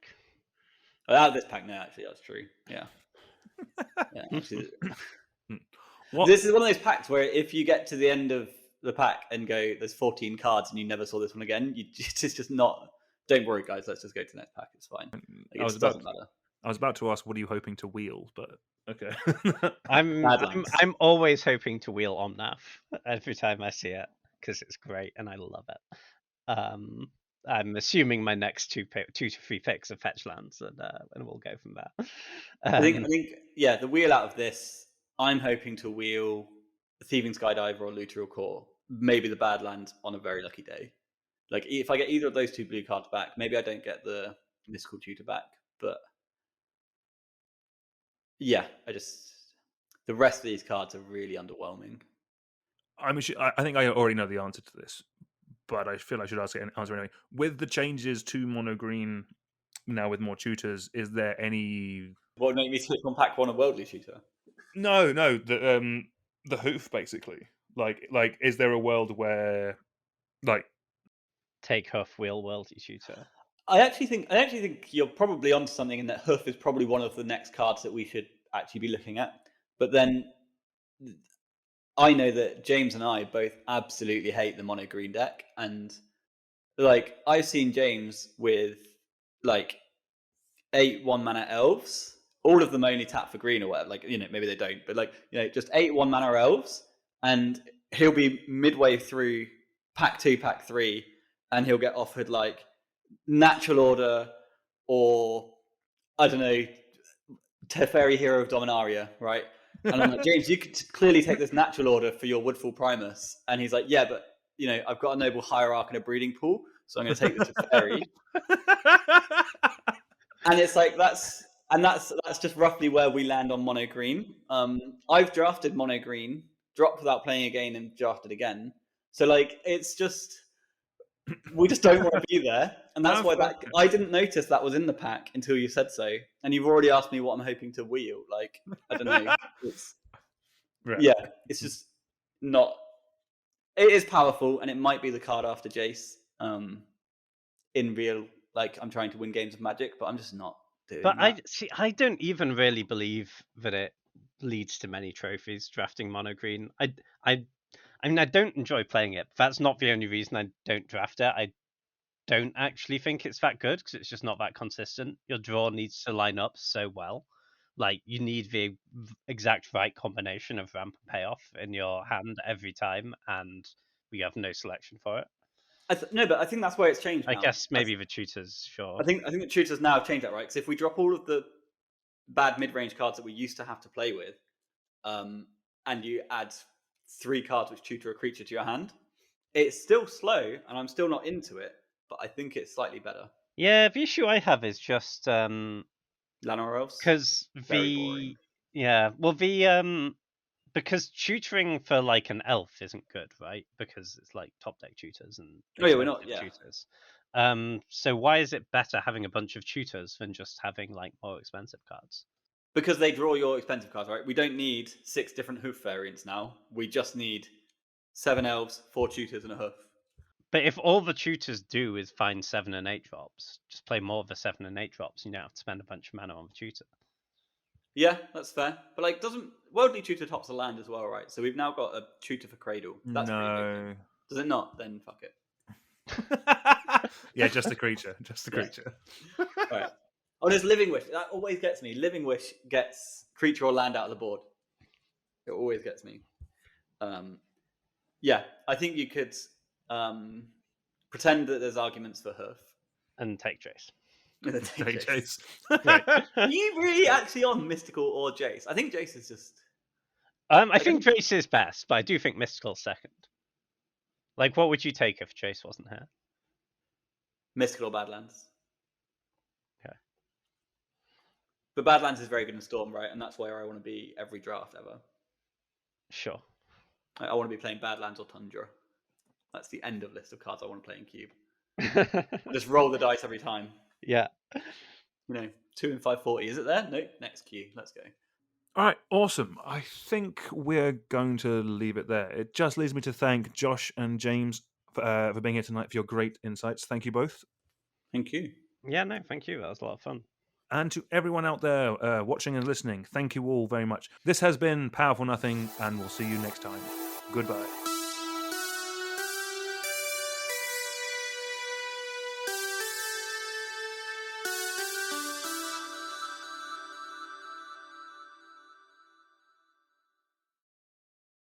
Out of this pack, no, actually, that's true. Yeah. Yeah, actually. This is one of those packs where if you get to the end of the pack and go, there's 14 cards and you never saw this one again, it's just not. Don't worry, guys. Let's just go to the next pack. It's fine. Like, it doesn't matter. I was about to ask, what are you hoping to wheel? But okay. I'm always hoping to wheel Omnath every time I see it because it's great and I love it. I'm assuming my next 2 to 3 picks are fetch lands, and we'll go from there. I think yeah, the wheel out of this, I'm hoping to wheel the Thieving Skydiver or Lutial Core, maybe the Badlands on a very lucky day. Like, if I get either of those 2 blue cards back, maybe I don't get the Mystical Tutor back, but yeah, the rest of these cards are really underwhelming. I think I already know the answer to this, but I feel I should answer anyway. With the changes to mono green now with more tutors, is there any... What would make me click on pack 1 a Worldly Tutor? No, the hoof, basically. Like, is there a world where, like, take hoof, wheel Worldly Tutor? I actually think you're probably onto something, in that hoof is probably one of the next cards that we should actually be looking at. But then I know that James and I both absolutely hate the mono green deck, and like, I've seen James with like 8 1-mana elves, all of them only tap for green or whatever. Like, maybe they don't, but like, just 8 1-mana elves, and he'll be midway through pack 2, pack 3, and he'll get offered like Natural Order or, I don't know, Teferi, Hero of Dominaria, right? And I'm like, James, you could clearly take this Natural Order for your Woodfall Primus. And he's like, yeah, but I've got a Noble Hierarch and a Breeding Pool, so I'm going to take the Teferi. And it's like, that's just roughly where we land on mono green. I've drafted mono green, dropped without playing again, and drafted again. So like, it's just, we just don't want to be there, and that's why I didn't notice that was in the pack until you said so. And you've already asked me what I'm hoping to wheel. Like, I don't know. Yeah, it's just not. It is powerful, and it might be the card after Jace. In real, like, I'm trying to win games of Magic, but I'm just not doing that. But I don't even really believe that it leads to many trophies drafting mono green. I mean, I don't enjoy playing it. That's not the only reason I don't draft it. I don't actually think it's that good because it's just not that consistent. Your draw needs to line up so well. Like, you need the exact right combination of ramp and payoff in your hand every time, and we have no selection for it. No, but I think that's where it's changed I now. guess maybe the tutors, sure. I think the tutors now have changed that, right? Because if we drop all of the bad mid-range cards that we used to have to play with, and you add 3 cards which tutor a creature to your hand, it's still slow, and I'm still not into it, but I think it's slightly better. Yeah, the issue I have is just Llanowar Elves? because Very boring. because tutoring for like an elf isn't good, right? Because it's like top deck tutors and we're not, expensive tutors. So why is it better having a bunch of tutors than just having like more expensive cards? Because they draw your expensive cards, right? We don't need 6 different hoof variants now. We just need 7 elves, 4 tutors, and a hoof. But if all the tutors do is find 7 and 8 drops, just play more of the 7 and 8 drops. You don't have to spend a bunch of mana on the tutor. Yeah, that's fair. But like, doesn't Worldly Tutor tops the land as well, right? So we've now got a tutor for Cradle. That's pretty big. Does it not? Then fuck it. Yeah, just the creature. Just the creature. Right. Oh, there's Living Wish. That always gets me. Living Wish gets creature or land out of the board. It always gets me. Yeah, I think you could pretend that there's arguments for hoof. And take Jace. Take Jace. Right. Are you really actually on Mystical or Jace? I think Jace is just... I think Jace is best, but I do think Mystical's second. Like, what would you take if Jace wasn't here? Mystical or Badlands. Okay. But Badlands is very good in Storm, right? And that's where I want to be every draft ever. Sure. I want to be playing Badlands or Tundra. That's the end of list of cards I want to play in Cube. Just roll the dice every time. Yeah. 2 and 540. Is it there? No. Next queue. Let's go. All right, awesome. I think we're going to leave it there. It just leaves me to thank Josh and James for being here tonight for your great insights. Thank you both. Thank you. Yeah, no, thank you. That was a lot of fun. And to everyone out there watching and listening, thank you all very much. This has been Powerful Nothing, and we'll see you next time. Goodbye.